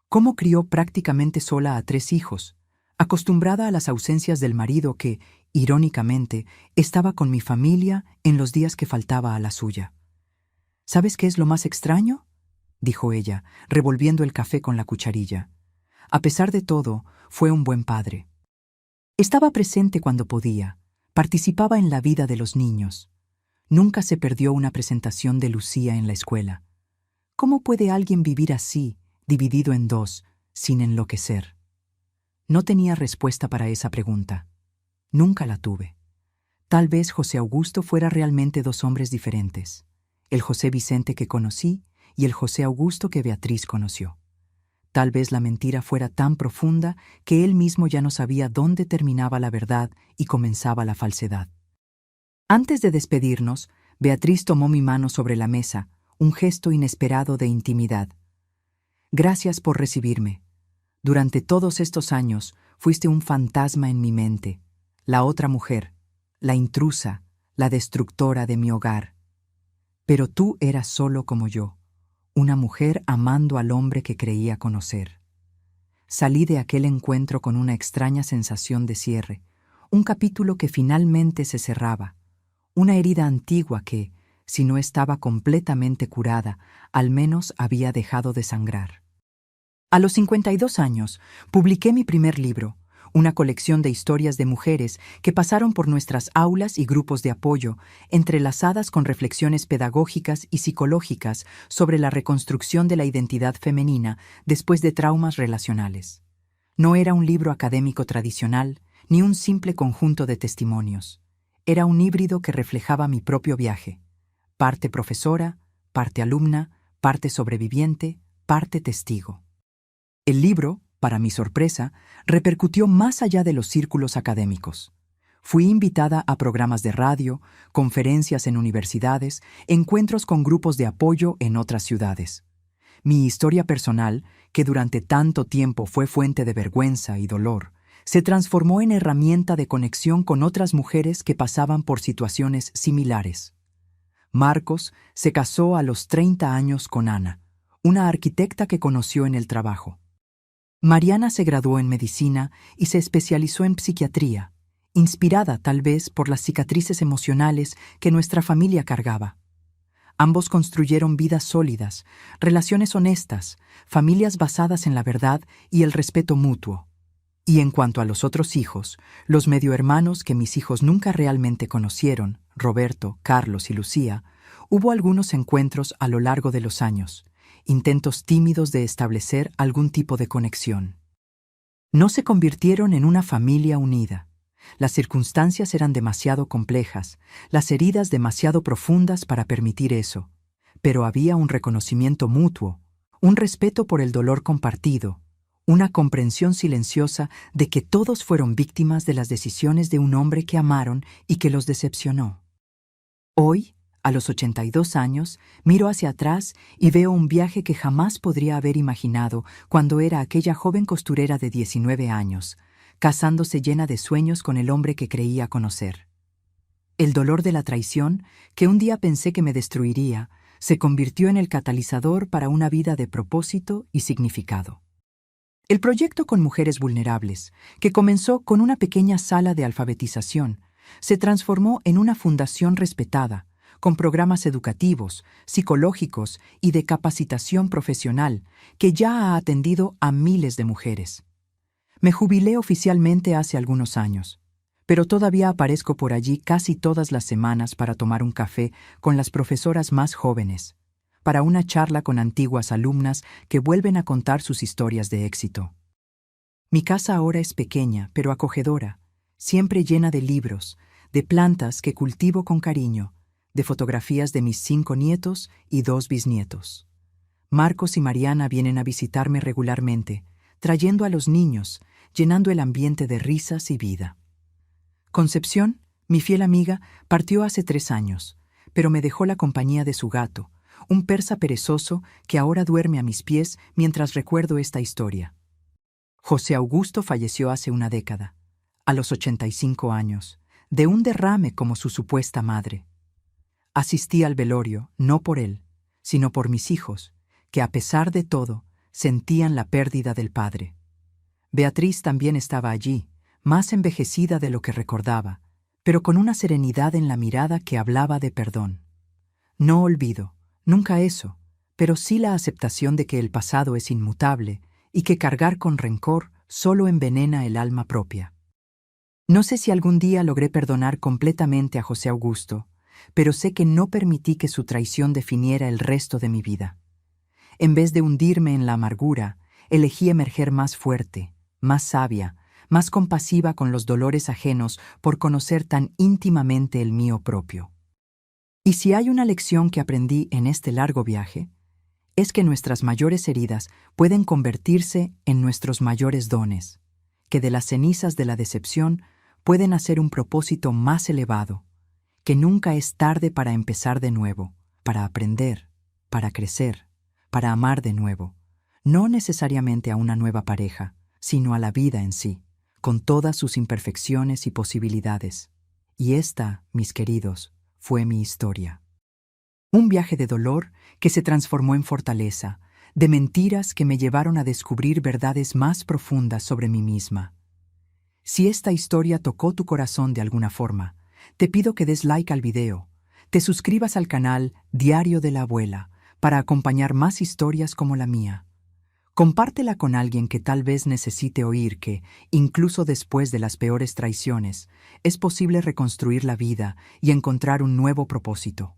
¿Cómo crió prácticamente sola a 3 hijos, acostumbrada a las ausencias del marido que, irónicamente, estaba con mi familia en los días que faltaba a la suya? ¿Sabes qué es lo más extraño?, dijo ella, revolviendo el café con la cucharilla. A pesar de todo, fue un buen padre. Estaba presente cuando podía, participaba en la vida de los niños. Nunca se perdió una presentación de Lucía en la escuela. ¿Cómo puede alguien vivir así, dividido en dos, sin enloquecer? No tenía respuesta para esa pregunta. Nunca la tuve. Tal vez José Augusto fuera realmente 2 hombres diferentes, el José Vicente que conocí y el José Augusto que Beatriz conoció. Tal vez la mentira fuera tan profunda que él mismo ya no sabía dónde terminaba la verdad y comenzaba la falsedad. Antes de despedirnos, Beatriz tomó mi mano sobre la mesa, un gesto inesperado de intimidad. Gracias por recibirme. Durante todos estos años fuiste un fantasma en mi mente, la otra mujer, la intrusa, la destructora de mi hogar. Pero tú eras solo como yo, una mujer amando al hombre que creía conocer. Salí de aquel encuentro con una extraña sensación de cierre, un capítulo que finalmente se cerraba, una herida antigua que, si no estaba completamente curada, al menos había dejado de sangrar. A los 52 años, publiqué mi primer libro, una colección de historias de mujeres que pasaron por nuestras aulas y grupos de apoyo, entrelazadas con reflexiones pedagógicas y psicológicas sobre la reconstrucción de la identidad femenina después de traumas relacionales. No era un libro académico tradicional, ni un simple conjunto de testimonios. Era un híbrido que reflejaba mi propio viaje. Parte profesora, parte alumna, parte sobreviviente, parte testigo. El libro, para mi sorpresa, repercutió más allá de los círculos académicos. Fui invitada a programas de radio, conferencias en universidades, encuentros con grupos de apoyo en otras ciudades. Mi historia personal, que durante tanto tiempo fue fuente de vergüenza y dolor, se transformó en herramienta de conexión con otras mujeres que pasaban por situaciones similares. Marcos se casó a los 30 años con Ana, una arquitecta que conoció en el trabajo. Mariana se graduó en medicina y se especializó en psiquiatría, inspirada tal vez por las cicatrices emocionales que nuestra familia cargaba. Ambos construyeron vidas sólidas, relaciones honestas, familias basadas en la verdad y el respeto mutuo. Y en cuanto a los otros hijos, los mediohermanos que mis hijos nunca realmente conocieron, Roberto, Carlos y Lucía, hubo algunos encuentros a lo largo de los años, intentos tímidos de establecer algún tipo de conexión. No se convirtieron en una familia unida. Las circunstancias eran demasiado complejas, las heridas demasiado profundas para permitir eso. Pero había un reconocimiento mutuo, un respeto por el dolor compartido, una comprensión silenciosa de que todos fueron víctimas de las decisiones de un hombre que amaron y que los decepcionó. Hoy, a los 82 años, miro hacia atrás y veo un viaje que jamás podría haber imaginado cuando era aquella joven costurera de 19 años, casándose llena de sueños con el hombre que creía conocer. El dolor de la traición, que un día pensé que me destruiría, se convirtió en el catalizador para una vida de propósito y significado. El proyecto con mujeres vulnerables, que comenzó con una pequeña sala de alfabetización, se transformó en una fundación respetada, con programas educativos, psicológicos y de capacitación profesional que ya ha atendido a miles de mujeres. Me jubilé oficialmente hace algunos años, pero todavía aparezco por allí casi todas las semanas para tomar un café con las profesoras más jóvenes, para una charla con antiguas alumnas que vuelven a contar sus historias de éxito. Mi casa ahora es pequeña, pero acogedora, siempre llena de libros, de plantas que cultivo con cariño, de fotografías de mis 5 nietos y 2 bisnietos. Marcos y Mariana vienen a visitarme regularmente, trayendo a los niños, llenando el ambiente de risas y vida. Concepción, mi fiel amiga, partió hace 3 años, pero me dejó la compañía de su gato, un persa perezoso que ahora duerme a mis pies mientras recuerdo esta historia. José Augusto falleció hace una década, a los 85 años, de un derrame como su supuesta madre. Asistí al velorio, no por él, sino por mis hijos, que a pesar de todo, sentían la pérdida del padre. Beatriz también estaba allí, más envejecida de lo que recordaba, pero con una serenidad en la mirada que hablaba de perdón. No olvido, nunca eso, pero sí la aceptación de que el pasado es inmutable y que cargar con rencor solo envenena el alma propia. No sé si algún día logré perdonar completamente a José Augusto, pero sé que no permití que su traición definiera el resto de mi vida. En vez de hundirme en la amargura, elegí emerger más fuerte, más sabia, más compasiva con los dolores ajenos por conocer tan íntimamente el mío propio. Y si hay una lección que aprendí en este largo viaje, es que nuestras mayores heridas pueden convertirse en nuestros mayores dones, que de las cenizas de la decepción pueden hacer un propósito más elevado, que nunca es tarde para empezar de nuevo, para aprender, para crecer, para amar de nuevo, no necesariamente a una nueva pareja, sino a la vida en sí, con todas sus imperfecciones y posibilidades. Y esta, mis queridos, fue mi historia. Un viaje de dolor que se transformó en fortaleza, de mentiras que me llevaron a descubrir verdades más profundas sobre mí misma. Si esta historia tocó tu corazón de alguna forma, te pido que des like al video, te suscribas al canal Diario de la Abuela para acompañar más historias como la mía. Compártela con alguien que tal vez necesite oír que, incluso después de las peores traiciones, es posible reconstruir la vida y encontrar un nuevo propósito.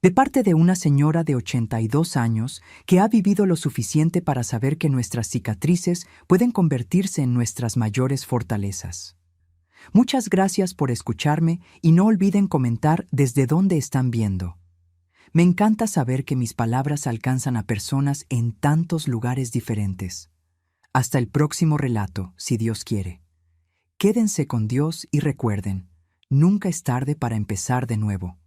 De parte de una señora de 82 años que ha vivido lo suficiente para saber que nuestras cicatrices pueden convertirse en nuestras mayores fortalezas. Muchas gracias por escucharme y no olviden comentar desde dónde están viendo. Me encanta saber que mis palabras alcanzan a personas en tantos lugares diferentes. Hasta el próximo relato, si Dios quiere. Quédense con Dios y recuerden, nunca es tarde para empezar de nuevo.